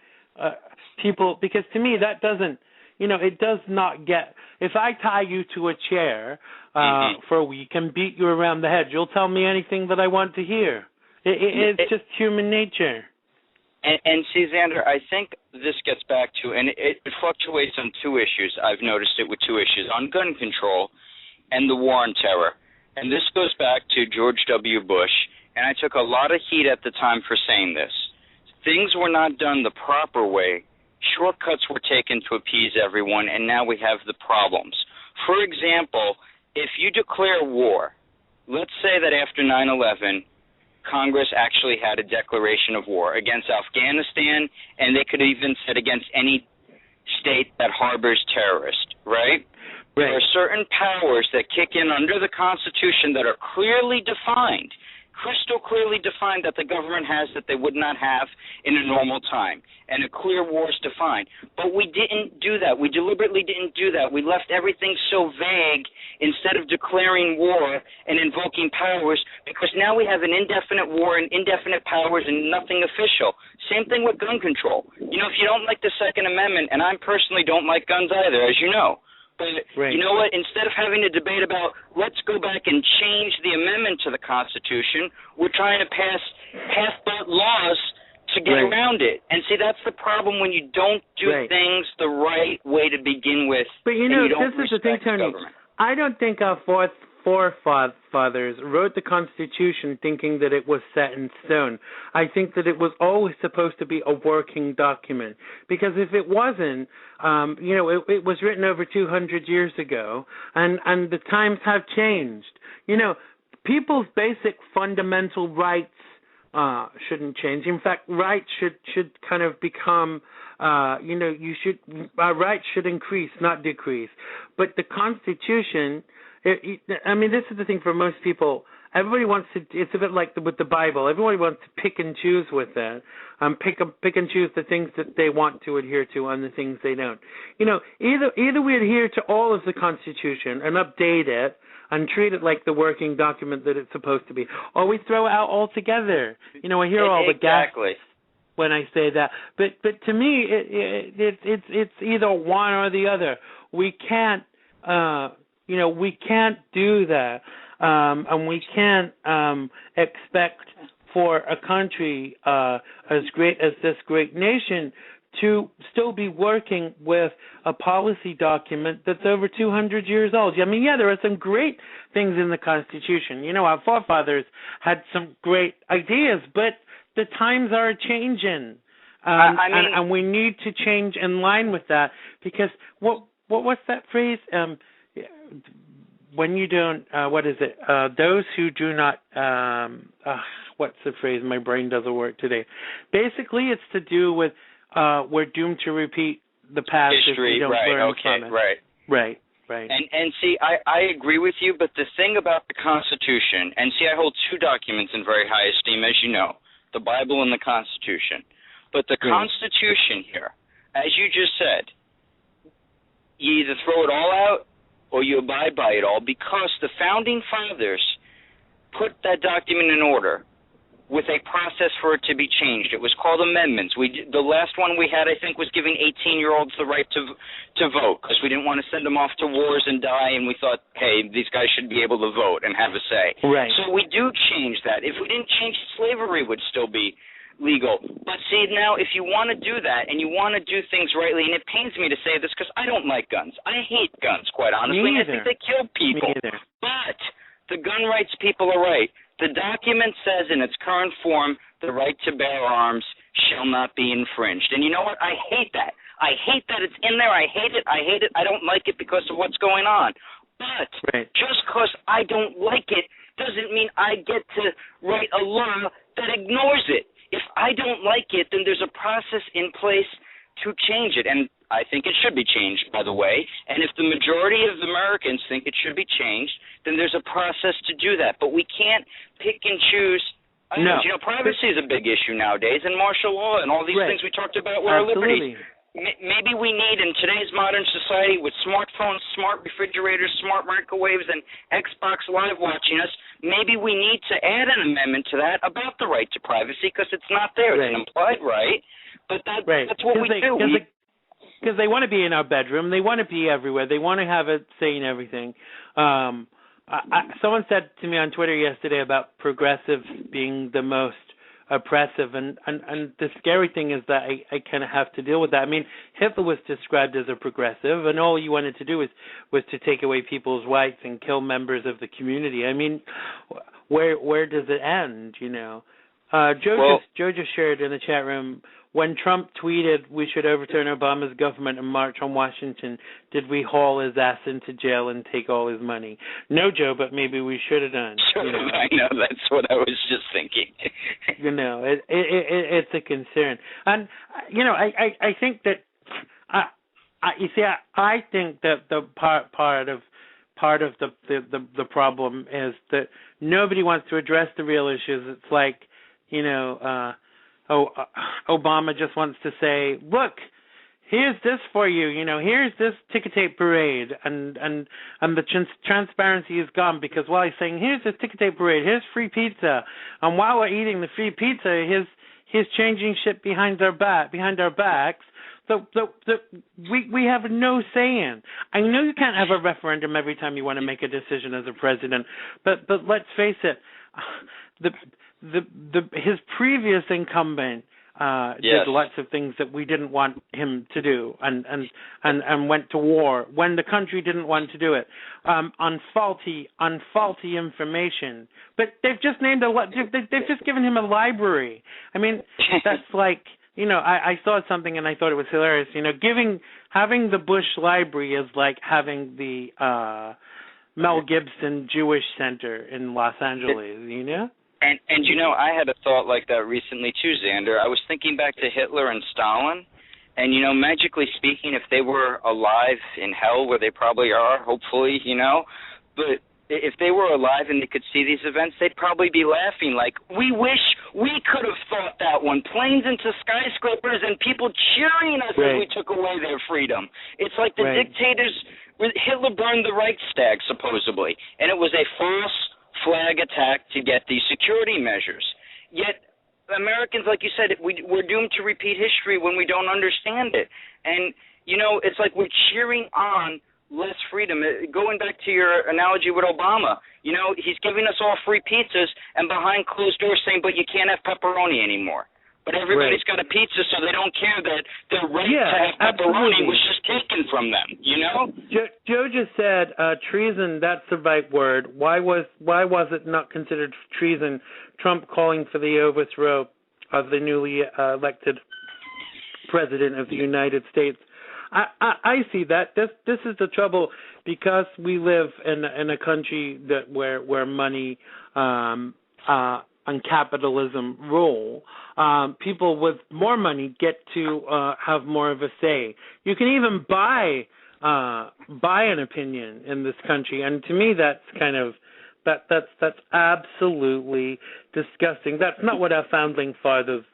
people? Because to me, that doesn't, it does not get. If I tie you to a chair for a week and beat you around the head, you'll tell me anything that I want to hear. It's just human nature. And see, Xander, I think this gets back to, and it fluctuates on two issues. I've noticed it with two issues, on gun control and the war on terror. And this goes back to George W. Bush, and I took a lot of heat at the time for saying this. Things were not done the proper way. Shortcuts were taken to appease everyone, and now we have the problems. For example, if you declare war, let's say that after 9/11, Congress actually had a declaration of war against Afghanistan, and they could have even said against any state that harbors terrorists, right? There are certain powers that kick in under the Constitution that are clearly defined, crystal clearly defined that the government has that they would not have in a normal time, and a clear war is defined. But we didn't do that. We deliberately didn't do that. We left everything so vague instead of declaring war and invoking powers, because now we have an indefinite war and indefinite powers and nothing official. Same thing with gun control. You know, if you don't like the Second Amendment, and I personally don't like guns either, as you know, but you know what? Instead of having a debate about let's go back and change the amendment to the Constitution, we're trying to pass half-built laws to get around it. And see, that's the problem when you don't do things the right way to begin with. But you know, this is the thing, Tony. I don't think our forefathers wrote the Constitution thinking that it was set in stone. I think that it was always supposed to be a working document. Because if it wasn't, you know, it was written over 200 years ago, and the times have changed. You know, people's basic fundamental rights shouldn't change. In fact, rights should kind of become, you know, rights should increase, not decrease. But the Constitution, I mean, this is the thing for most people. Everybody wants to. It's a bit like with the Bible. Everybody wants to pick and choose with that. Pick and choose the things that they want to adhere to and the things they don't. You know, either we adhere to all of the Constitution and update it and treat it like the working document that it's supposed to be, or we throw it out altogether. You know, I hear all the gasps when I say that, but to me, it's either one or the other. We can't. You know, we can't do that, and we can't expect for a country as great as this great nation to still be working with a policy document that's over 200 years old. I mean, yeah, there are some great things in the Constitution. You know, our forefathers had some great ideas, but the times are changing, and we need to change in line with that, because what's that phrase? When you don't, what is it? Those who do not, what's the phrase? My brain doesn't work today. Basically, it's to do with we're doomed to repeat the past history, if we don't learn from it. Right. And see, I agree with you, but the thing about the Constitution, and see, I hold two documents in very high esteem, as you know, the Bible and the Constitution. But the Constitution here, as you just said, you either throw it all out or you abide by it all, because the Founding Fathers put that document in order with a process for it to be changed. It was called amendments. The last one we had, I think, was giving 18-year-olds the right to vote, because we didn't want to send them off to wars and die, and we thought, hey, these guys should be able to vote and have a say. Right. So we do change that. If we didn't change it, slavery would still be legal. But see, now, if you want to do that and you want to do things rightly, and it pains me to say this because I don't like guns. I hate guns, quite honestly. Me I think they kill people. But the gun rights people are right. The document says in its current form, the right to bear arms shall not be infringed. And you know what? I hate that. I hate that it's in there. I hate it. I don't like it because of what's going on. But just because I don't like it doesn't mean I get to write a law that ignores it. If I don't like it, then there's a process in place to change it. And I think it should be changed, by the way. And if the majority of Americans think it should be changed, then there's a process to do that. But we can't pick and choose. You know, privacy is a big issue nowadays, and martial law and all these things we talked about with our liberties. Maybe we need, in today's modern society, with smartphones, smart refrigerators, smart microwaves, and Xbox Live watching us, maybe we need to add an amendment to that about the right to privacy, because it's not there. It's an implied right, but that's what we do. Because they want to be in our bedroom. They want to be everywhere. They want to have a say in everything. Someone said to me on Twitter yesterday about progressives being the most oppressive, and the scary thing is that I kind of have to deal with that. I mean, Hitler was described as a progressive, and all he wanted to do was to take away people's rights and kill members of the community. I mean, where does it end, you know? Joe just shared in the chat room, when Trump tweeted we should overturn Obama's government and march on Washington, did we haul his ass into jail and take all his money? No, Joe, but maybe we should have done. You know? I know, that's what I was just thinking. You know, it's a concern. And, you know, I think that, I think that the part of part of the problem is that nobody wants to address the real issues. It's like, Obama just wants to say, look, here's this for you, here's this ticker tape parade, and the transparency is gone, because while he's saying, here's this ticker tape parade, here's free pizza, and while we're eating the free pizza, he's changing shit behind our backs. So we have no say in. I know you can't have a referendum every time you want to make a decision as a president, but let's face it, his previous incumbent did lots of things that we didn't want him to do, and went to war when the country didn't want to do it, on faulty information. But they've just they've just given him a library. I mean, that's like, I saw something and I thought it was hilarious. Having the Bush Library is like having the Mel Gibson Jewish Center in Los Angeles. And I had a thought like that recently too, Xander. I was thinking back to Hitler and Stalin, and magically speaking, if they were alive in hell, where they probably are, hopefully, but if they were alive and they could see these events, they'd probably be laughing like, we wish we could have thought that one. Planes into skyscrapers and people cheering us as we took away their freedom. It's like the dictators. Hitler burned the Reichstag, supposedly, and it was a false flag attack to get these security measures. Yet Americans, like you said, we're doomed to repeat history when we don't understand it. And, it's like we're cheering on less freedom. Going back to your analogy with Obama, he's giving us all free pizzas and behind closed doors saying, but you can't have pepperoni anymore. But everybody's got a pizza, so they don't care that their right to have pepperoni was just taken from them, Joe just said treason, that's the right word. Why was it not considered treason, Trump calling for the overthrow of the newly elected president of the United States? I see that. This is the trouble, because we live in a country where money and capitalism rule. People with more money get to have more of a say. You can even buy an opinion in this country, and to me, that's kind of that's absolutely disgusting. That's not what our founding fathers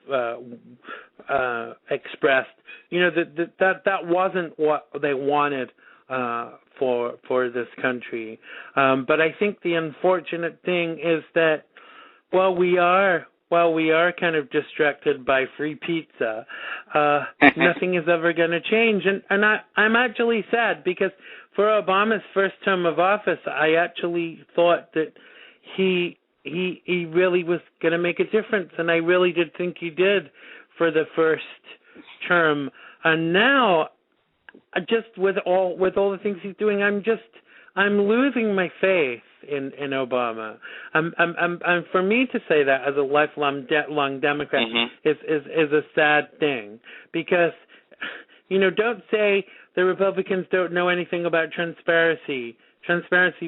expressed. That wasn't what they wanted for this country. But I think the unfortunate thing is that while we are kind of distracted by free pizza, nothing is ever going to change. And I'm actually sad, because for Obama's first term of office, I actually thought that he really was going to make a difference, and I really did think he did for the first term. And now, just with all the things he's doing, I'm losing my faith in Obama. And for me to say that as a lifelong Democrat is a sad thing, because don't say the Republicans don't know anything about transparency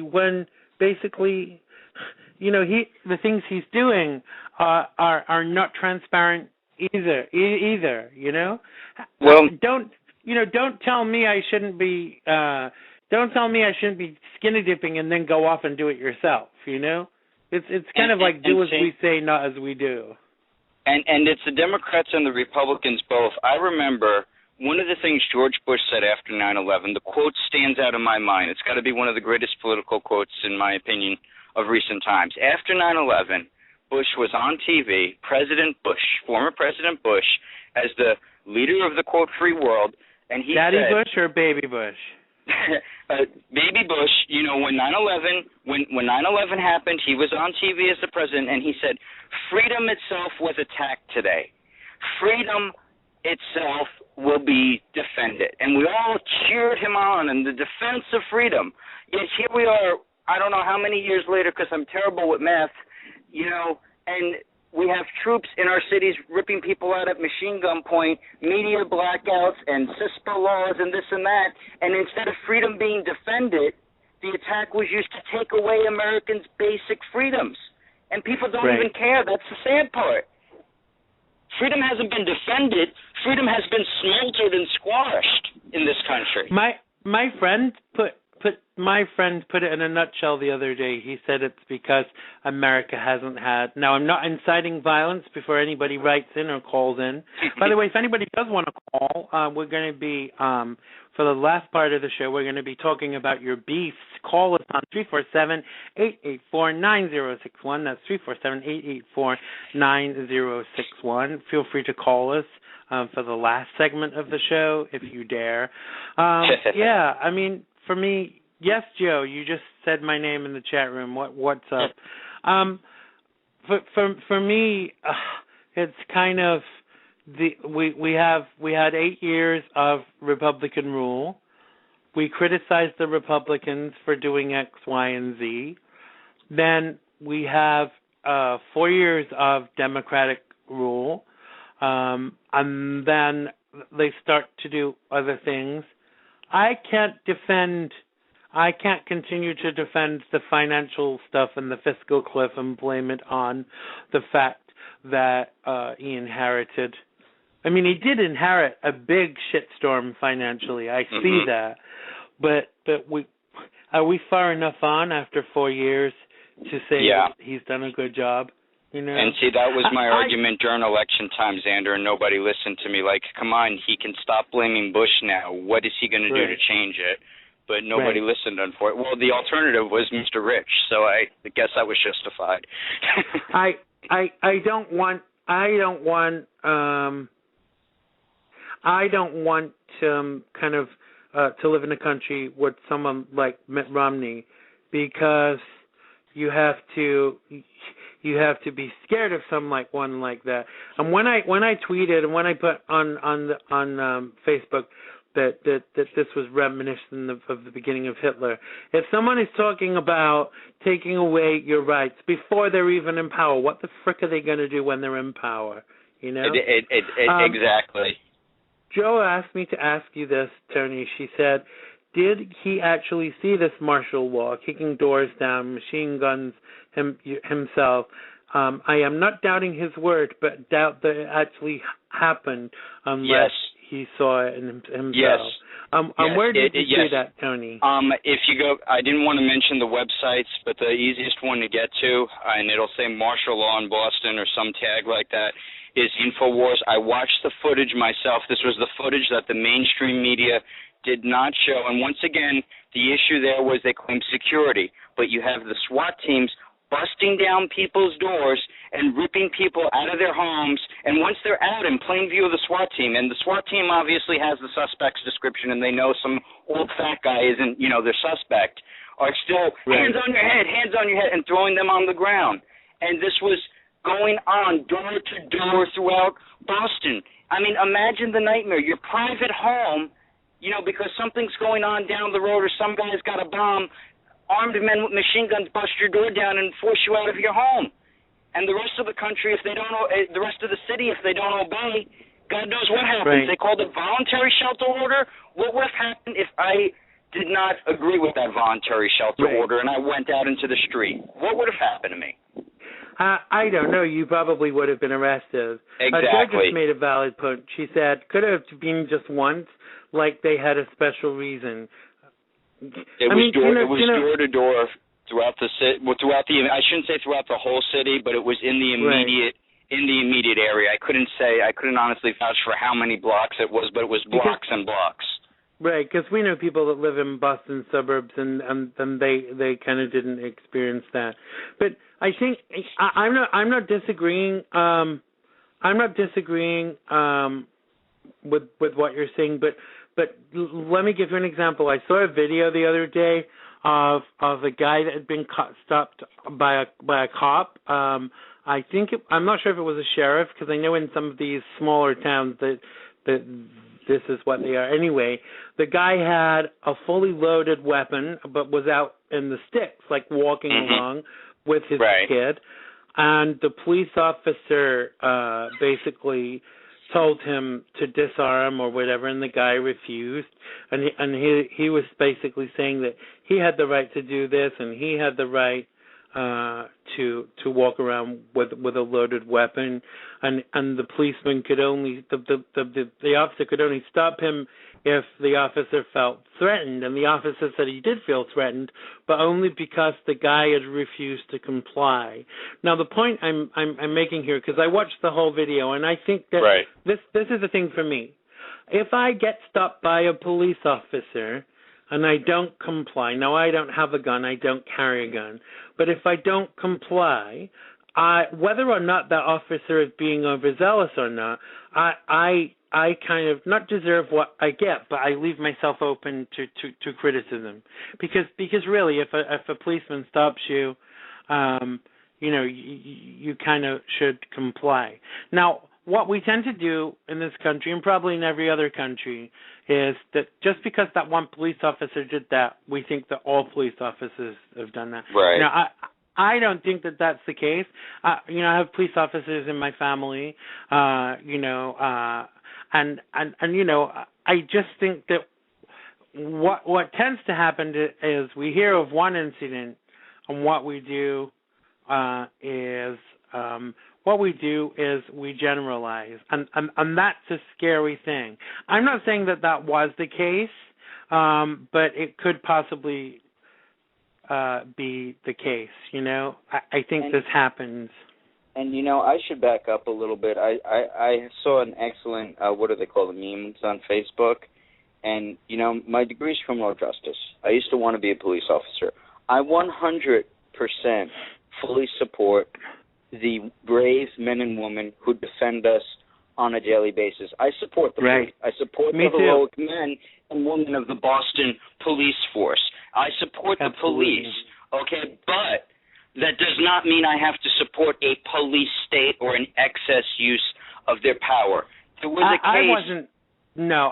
when basically the things he's doing are not transparent either. Well, don't tell me I shouldn't be. Don't tell me I shouldn't be skinny dipping and then go off and do it yourself. It's kind of like do as we say, not as we do. And it's the Democrats and the Republicans both. I remember one of the things George Bush said after 9/11. The quote stands out in my mind. It's got to be one of the greatest political quotes, in my opinion, of recent times. After 9/11, Bush was on TV, former President Bush, as the leader of the, quote, free world, and he Daddy said... Bush or Baby Bush? Baby Bush, when 9/11 happened, he was on TV as the president, and he said, freedom itself was attacked today. Freedom itself will be defended. And we all cheered him on in the defense of freedom. Yet here we are, I don't know how many years later, because I'm terrible with math, and we have troops in our cities ripping people out at machine gun point, media blackouts and CISPA laws and this and that. And instead of freedom being defended, the attack was used to take away Americans' basic freedoms. And people don't even care. That's the sad part. Freedom hasn't been defended. Freedom has been smothered and squashed in this country. My friend put my friend put it in a nutshell the other day. He said it's because America hasn't had. Now, I'm not inciting violence before anybody writes in or calls in. By the way, if anybody does want to call, we're going to be for the last part of the show, we're going to be talking about your beefs. Call us on 347-884-9061. That's 347-884-9061. Feel free to call us for the last segment of the show, if you dare. Yeah, I mean, for me, yes, Joe, you just said my name in the chat room. What's up? For me, it's kind of we had 8 years of Republican rule. We criticized the Republicans for doing X, Y, and Z. Then we have 4 years of Democratic rule. And then they start to do other things. I can't continue to defend the financial stuff and the fiscal cliff and blame it on the fact that he inherited. I mean, he did inherit a big shitstorm financially. I see that. But are we far enough on after 4 years to say that he's done a good job? You know? And see, that was my argument during election time, Xander, and nobody listened to me. Like, come on, he can stop blaming Bush now. What is he going to do to change it? But nobody listened, unfortunately. Well, the alternative was Mr. Rich, so I guess I was justified. I don't want kind of to live in a country with someone like Mitt Romney, because you have to be scared of someone like that. And when I tweeted and when I put on Facebook that this was reminiscent of the beginning of Hitler, if someone is talking about taking away your rights before they're even in power, what the frick are they going to do when they're in power? You know? Exactly. Joe asked me to ask you this, Tony. She said, did he actually see this martial law, kicking doors down, machine guns himself? I am not doubting his word, but doubt that it actually happened unless he saw it himself. Yes. Where did you see that, Tony? If you go, I didn't want to mention the websites, but the easiest one to get to, and it'll say martial law in Boston or some tag like that, is InfoWars. I watched the footage myself. This was the footage that the mainstream media did not show. And once again, the issue there was they claimed security. But you have the SWAT teams busting down people's doors and ripping people out of their homes. And once they're out in plain view of the SWAT team, and the SWAT team obviously has the suspect's description, and they know some old fat guy isn't, their suspect, are still hands on your head, and throwing them on the ground. And this was going on door to door throughout Boston. I mean, imagine the nightmare. Your private home, because something's going on down the road or some guy's got a bomb, armed men with machine guns bust your door down and force you out of your home. And the rest of the country, the rest of the city, if they don't obey, God knows what happens. They called it voluntary shelter order. What would have happened if I did not agree with that voluntary shelter order and I went out into the street? What would have happened to me? I don't know. You probably would have been arrested. Exactly. Joe just made a valid point. She said, could have been just once, like they had a special reason. It was door to door throughout the city. Well, I shouldn't say throughout the whole city, but it was in the immediate area. I couldn't honestly vouch for how many blocks it was, but it was blocks and blocks. Right, because we know people that live in Boston suburbs, and they kind of didn't experience that. But I think I'm not disagreeing. I'm not disagreeing with what you're saying. But let me give you an example. I saw a video the other day of a guy that had been stopped by a cop. I'm not sure if it was a sheriff, because I know in some of these smaller towns that this is what they are. Anyway, the guy had a fully loaded weapon, but was out in the sticks, like walking along with his kid. And the police officer basically told him to disarm or whatever, and the guy refused. And he was basically saying that he had the right to do this, and he had the right to walk around with a loaded weapon, and the policeman could only the officer could only stop him if the officer felt threatened, and the officer said he did feel threatened, but only because the guy had refused to comply. Now, the point I'm making here, because I watched the whole video, and I think that this is the thing for me. If I get stopped by a police officer and I don't comply, now I don't have a gun, I don't carry a gun, but if I don't comply, whether or not that officer is being overzealous or not, I kind of not deserve what I get, but I leave myself open to criticism, because really, if a policeman stops you, you kind of should comply. Now, what we tend to do in this country, and probably in every other country, is that just because that one police officer did that, we think that all police officers have done that. Right. Now, I don't think that that's the case. I have police officers in my family, and I just think that what tends to happen is we hear of one incident, and what we do is we generalize, and that's a scary thing. I'm not saying that was the case, but it could possibly be the case. I think this happens. And I should back up a little bit. I saw an excellent what do they call the memes on Facebook, and my degree is criminal justice. I used to want to be a police officer. I 100% fully support the brave men and women who defend us on a daily basis. I support the police. I support the heroic men and women of the Boston police force. I support the police, okay, but that does not mean I have to support a police state or an excess use of their power. There was a case.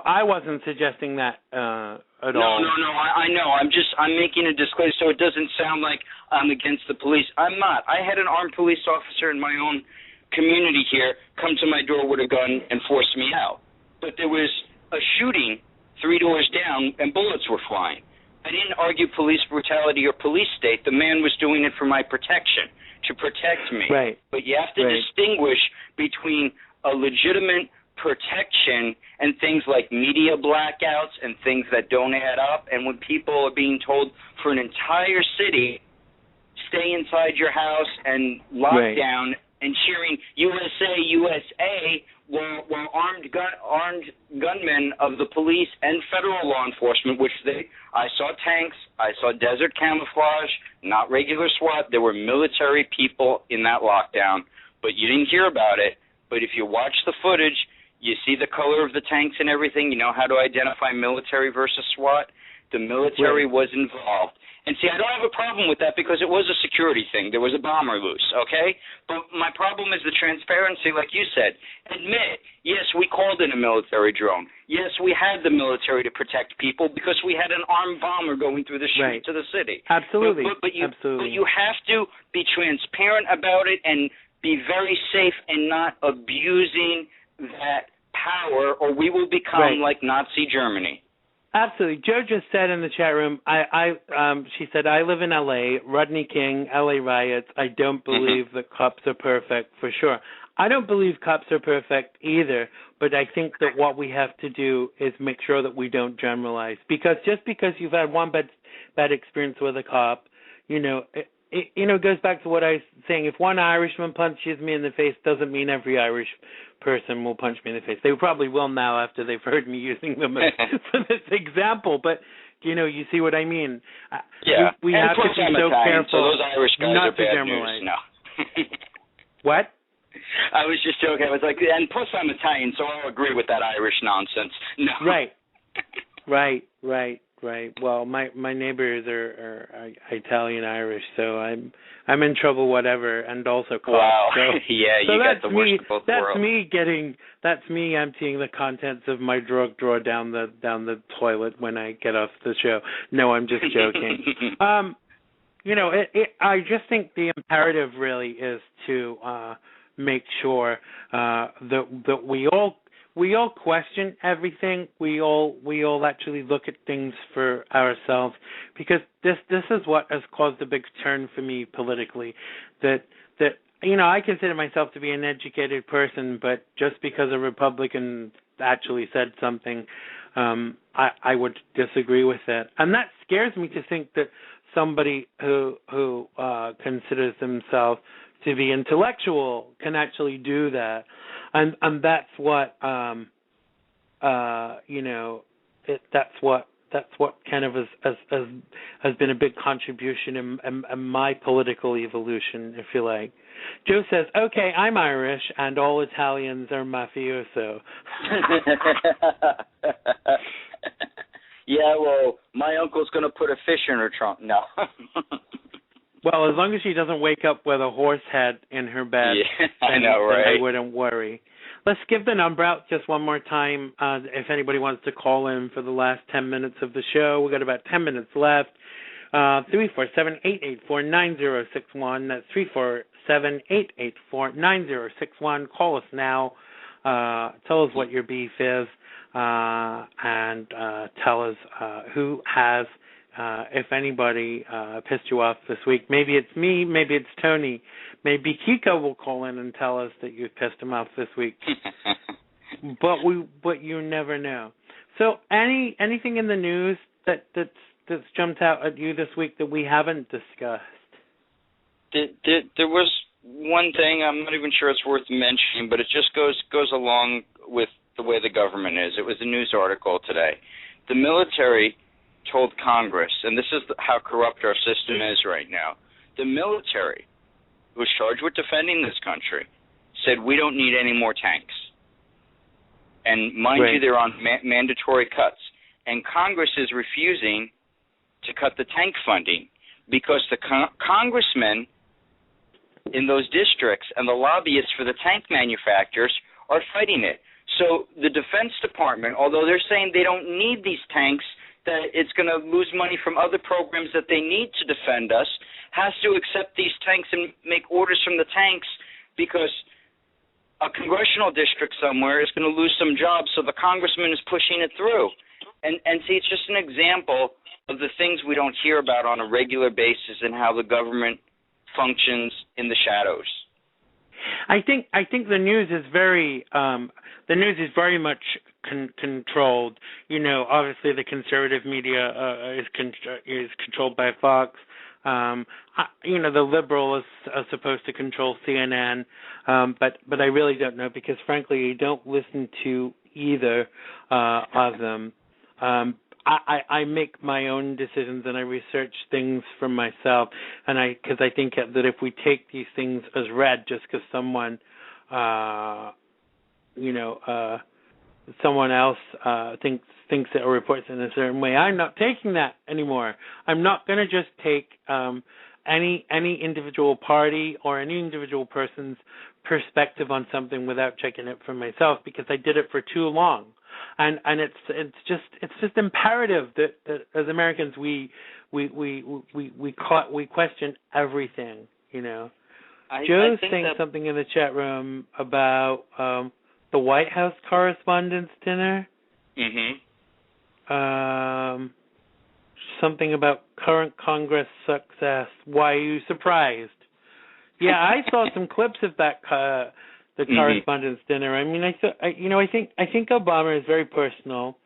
I wasn't suggesting that at all. No. I know. I'm making a disclaimer so it doesn't sound like I'm against the police. I'm not. I had an armed police officer in my own community here come to my door with a gun and force me out. But there was a shooting 3 doors down and bullets were flying. I didn't argue police brutality or police state. The man was doing it for my protection, to protect me. Right. But you have to distinguish between a legitimate protection and things like media blackouts and things that don't add up. And when people are being told for an entire city, stay inside your house and lock down, and cheering USA, USA, while armed gunmen of the police and federal law enforcement, I saw tanks, I saw desert camouflage, not regular SWAT. There were military people in that lockdown, but you didn't hear about it. But if you watch the footage, you see the color of the tanks and everything. You know how to identify military versus SWAT. The military was involved. And see, I don't have a problem with that because it was a security thing. There was a bomber loose, okay? But my problem is the transparency, like you said. Admit, yes, we called in a military drone. Yes, we had the military to protect people because we had an armed bomber going through the streets of the city. Absolutely. But you have to be transparent about it and be very safe and not abusing that power, or we will become like Nazi Germany. Absolutely. Joe just said in the chat room, she said, I live in L.A., Rodney King, L.A. riots. I don't believe that cops are perfect, for sure. I don't believe cops are perfect either, but I think that what we have to do is make sure that we don't generalize. Because just because you've had one bad experience with a cop, it goes back to what I was saying. If one Irishman punches me in the face, doesn't mean every Irish person will punch me in the face. They probably will now after they've heard me using them for this example. But, you see what I mean. Yeah. We have to be so careful so those Irish guys not are bad to generalize. News. No. What? I was just joking. I was like, and plus I'm Italian, so I'll agree with that Irish nonsense. No. Right. Well, my neighbors are Italian Irish, so I'm in trouble, whatever, and also cops. Wow. So, yeah, you got the worst of both worlds. That's me emptying the contents of my drug drawer down the toilet when I get off the show. No, I'm just joking. I just think the imperative really is to make sure that we all question everything. We all actually look at things for ourselves, because this is what has caused a big turn for me politically. That I consider myself to be an educated person, but just because a Republican actually said something, I would disagree with that. And that scares me to think that somebody who considers themselves to be intellectual can actually do that. And that's what that's what kind of has been a big contribution in my political evolution, if you like. Joe says, "Okay, I'm Irish, and all Italians are mafioso." Yeah, well, my uncle's going to put a fish in her trunk. No. Well, as long as she doesn't wake up with a horse head in her bed, yeah, I know, right? Then I wouldn't worry. Let's give the number out just one more time. If anybody wants to call in for the last 10 minutes of the show, we've got about 10 minutes left. 347-884-9061. That's 347-884-9061. Call us now. Tell us what your beef is, and tell us who has, if anybody, pissed you off this week. Maybe it's me, maybe it's Tony. Maybe Kiko will call in and tell us that you pissed him off this week. But you never know. So anything in the news that's jumped out at you this week that we haven't discussed? There was one thing, I'm not even sure it's worth mentioning, but it just goes along with the way the government is. It was a news article today. The military told Congress, and this is how corrupt our system is right now, the military, who was charged with defending this country, said we don't need any more tanks. And mind you, they're on mandatory cuts. And Congress is refusing to cut the tank funding because the congressmen in those districts and the lobbyists for the tank manufacturers are fighting it. So the Defense Department, although they're saying they don't need these tanks, that it's going to lose money from other programs that they need to defend us, has to accept these tanks and make orders from the tanks because a congressional district somewhere is going to lose some jobs, so the congressman is pushing it through. And see, it's just an example of the things we don't hear about on a regular basis and how the government functions in the shadows. I think the news is very much controlled. You know, obviously the conservative media is controlled by Fox. The liberal is supposed to control CNN, but I really don't know because frankly I don't listen to either of them. I make my own decisions and I research things for myself, and because I think that if we take these things as read just because someone else thinks that or reports in a certain way, I'm not taking that anymore. I'm not going to just take any individual party or any individual person's perspective on something without checking it for myself because I did it for too long. And it's just imperative that as Americans we question everything, you know. Joe's saying something in the chat room about the White House Correspondents' Dinner. Mm-hmm. Something about current Congress success. Why are you surprised? Yeah, I saw some clips of that the Correspondents' Dinner. I mean, I think Obama is very personable,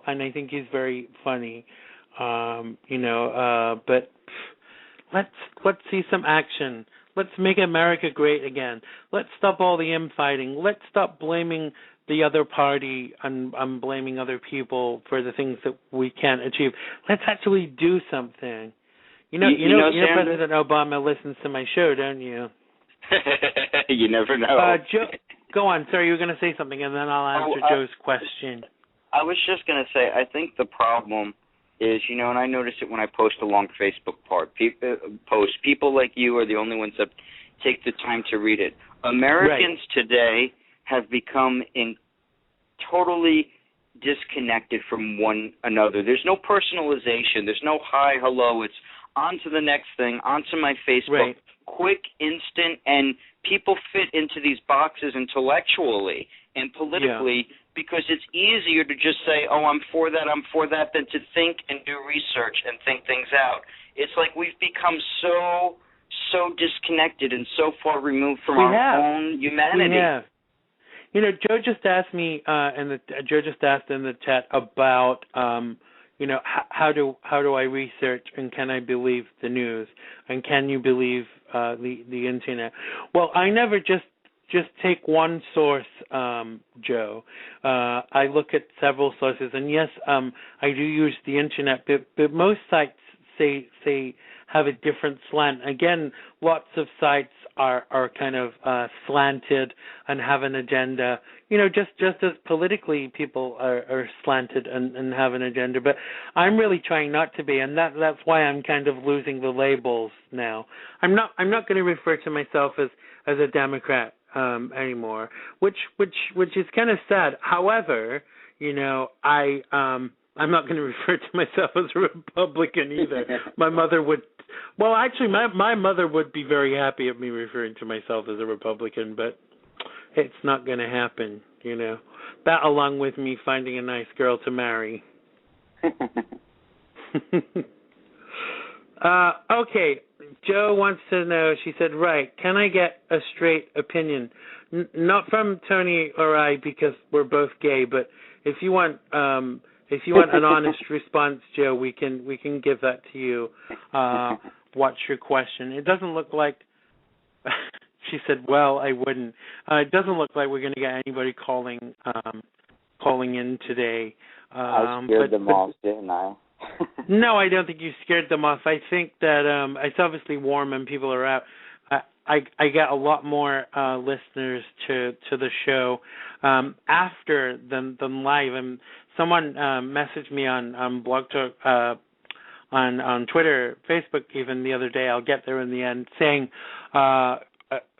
and I think he's very funny. But let's see some action. Let's make America great again. Let's stop all the infighting. Let's stop blaming the other party and blaming other people for the things that we can't achieve. Let's actually do something. You know, President Obama listens to my show, don't you? You never know. Joe, go on. Sorry, you were going to say something, and then I'll answer Joe's question. I was just going to say, I think the problem is, and I notice it when I post a long Facebook post. People like you are the only ones that take the time to read it. Americans today have become totally disconnected from one another. There's no personalization. There's no hi, hello. It's on to the next thing, onto my Facebook. Quick, instant, and people fit into these boxes intellectually and politically because it's easier to just say, oh, I'm for that, than to think and do research and think things out. It's like we've become so disconnected and so far removed from our own humanity. Joe just asked me, Joe just asked in the chat about, how do I research and can I believe the news and can you believe the internet? Well, I never just take one source, Joe. I look at several sources, and yes, I do use the internet, but most sites say have a different slant. Again, lots of sites are kind of slanted and have an agenda. Just as politically people are slanted and have an agenda. But I'm really trying not to be, and that's why I'm kind of losing the labels now. I'm not going to refer to myself as a Democrat anymore, which is kind of sad. However, I'm not going to refer to myself as a Republican either. My mother would. Well, actually, my mother would be very happy of me referring to myself as a Republican, but it's not going to happen, That along with me finding a nice girl to marry. Okay, Joe wants to know, she said, right, can I get a straight opinion? Not from Tony or I because we're both gay, but if you want an honest response, Joe, we can give that to you. What's your question? It doesn't look like, she said, well, I wouldn't. It doesn't look like we're going to get anybody calling in today. I scared them off, didn't I? No, I don't think you scared them off. I think that it's obviously warm and people are out. I get a lot more listeners to the show after than live. And someone messaged me on Blog Talk, on Twitter, Facebook even the other day. I'll get there in the end, saying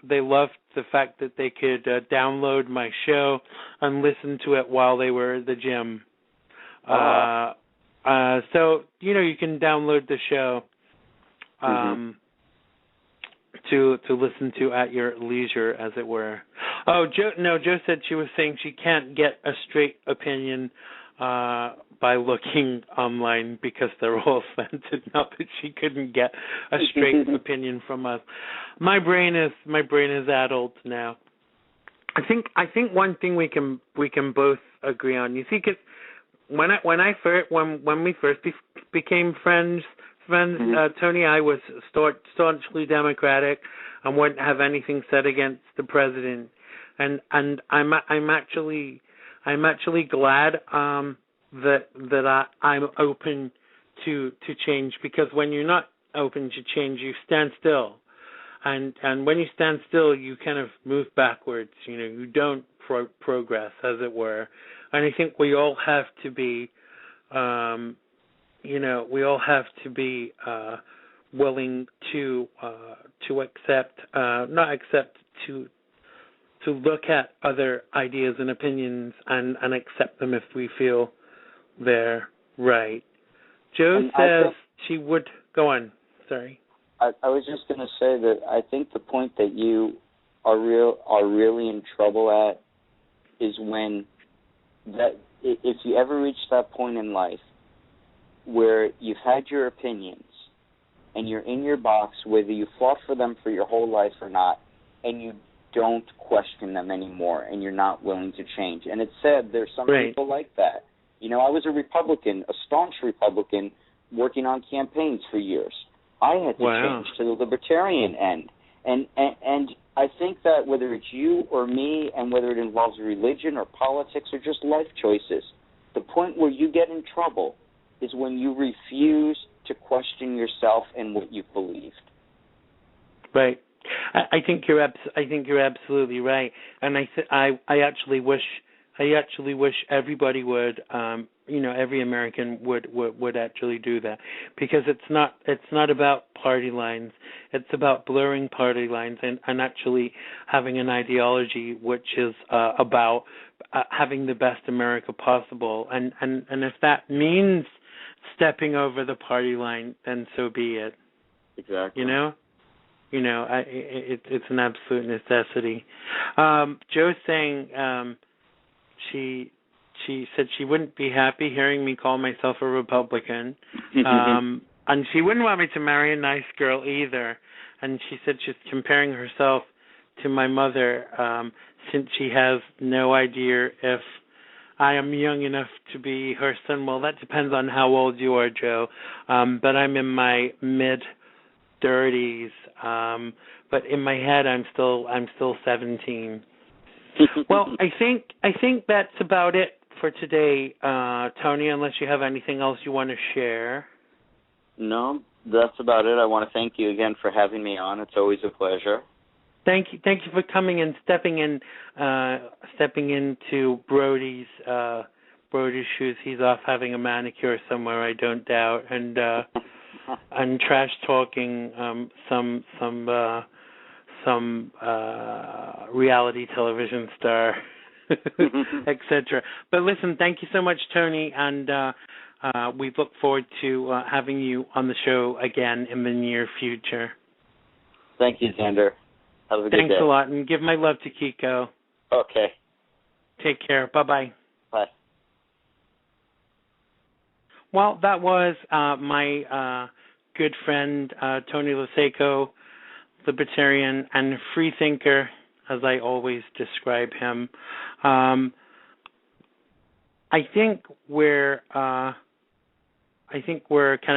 they loved the fact that they could download my show and listen to it while they were at the gym. So you can download the show to listen to at your leisure, as it were. Oh, Joe said she was saying she can't get a straight opinion by looking online because they're all slanted. Not that she couldn't get a straight opinion from us. My brain is adult now. I think one thing we can both agree on. You see, because when we first became friends, Tony and I was staunchly Democratic and wouldn't have anything said against the president, and I'm actually glad that I'm open to change, because when you're not open to change, you stand still, and when you stand still, you kind of move backwards. You don't progress, as it were. And I think we all have to be, willing to look at other ideas and opinions and accept them if we feel they're right. Joe says she would go on. Sorry. I was just going to say that I think the point that you are really in trouble at is when that if you ever reach that point in life where you've had your opinions and you're in your box, whether you fought for them for your whole life or not, and you don't question them anymore and you're not willing to change. And it's sad there's some people like that. I was a Republican, a staunch Republican, working on campaigns for years. I had to change to the libertarian end. And I think that whether it's you or me, and whether it involves religion or politics or just life choices, the point where you get in trouble is when you refuse to question yourself and what you've believed. Right. I think you're absolutely right, and I actually wish everybody would, every American would actually do that, because it's not about party lines. It's about blurring party lines and actually having an ideology which is about having the best America possible. And if that means stepping over the party line, then so be it. Exactly. It's an absolute necessity. Joe's saying she said she wouldn't be happy hearing me call myself a Republican, and she wouldn't want me to marry a nice girl either. And she said she's comparing herself to my mother, since she has no idea if I am young enough to be her son. Well, that depends on how old you are, Joe. But I'm in my mid-30s. But in my head, I'm still 17. Well, I think that's about it for today, Tony. Unless you have anything else you want to share. No, that's about it. I want to thank you again for having me on. It's always a pleasure. Thank you for coming and stepping into Brody's shoes. He's off having a manicure somewhere, I don't doubt, and trash talking some reality television star, etc. But listen, thank you so much, Tony, and we look forward to having you on the show again in the near future. Thank you, Xander. Have a good day. Thanks a lot, and give my love to Kiko. Okay. Take care. Bye-bye. Bye. Well, that was my good friend, Tony Losacco, libertarian and free thinker, as I always describe him. I think we're kind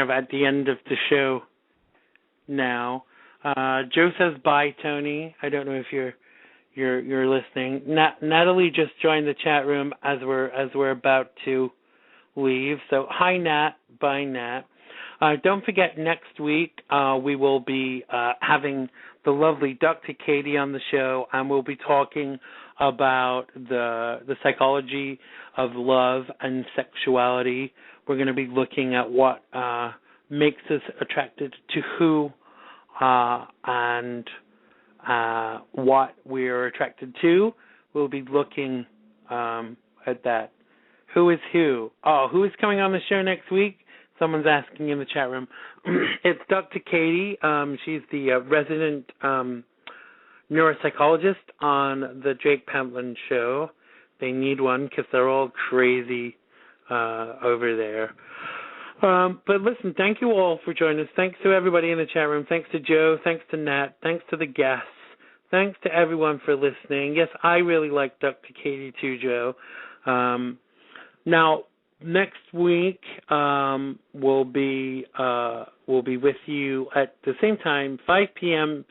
of at the end of the show now. Joe says bye, Tony. I don't know if you're listening. Natalie just joined the chat room as we're about to leave. So hi, Nat. Bye, Nat. Don't forget, next week we will be having the lovely Dr. Katie on the show, and we'll be talking about the psychology of love and sexuality. We're going to be looking at what makes us attracted to who and what we're attracted to. We'll be looking at that. Who is who? Oh, who is coming on the show next week? Someone's asking in the chat room. It's Dr. Katie. She's the resident neuropsychologist on the Jake Pamplin show. They need one because they're all crazy over there. But listen, thank you all for joining us. Thanks to everybody in the chat room. Thanks to Joe. Thanks to Nat. Thanks to the guests. Thanks to everyone for listening. Yes, I really like Dr. Katie too, Joe. Now, next week we'll be with you at the same time, 5 p.m.,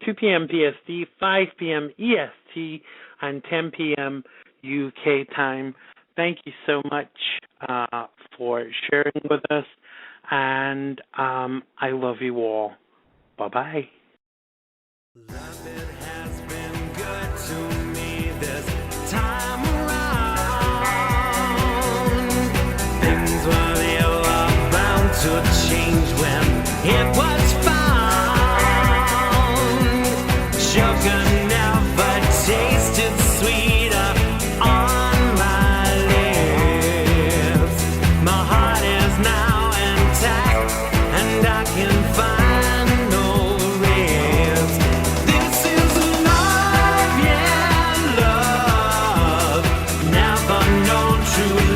2 p.m. PST, 5 p.m. EST, and 10 p.m. UK time. Thank you so much for sharing with us, and I love you all. Bye-bye. Love, it has been good to me this time around. Things were bound to change when it was found. Sugar never tasted sweeter on my lips. My heart is now intact, and I can find no ribs. This is love, yeah, love. Never known true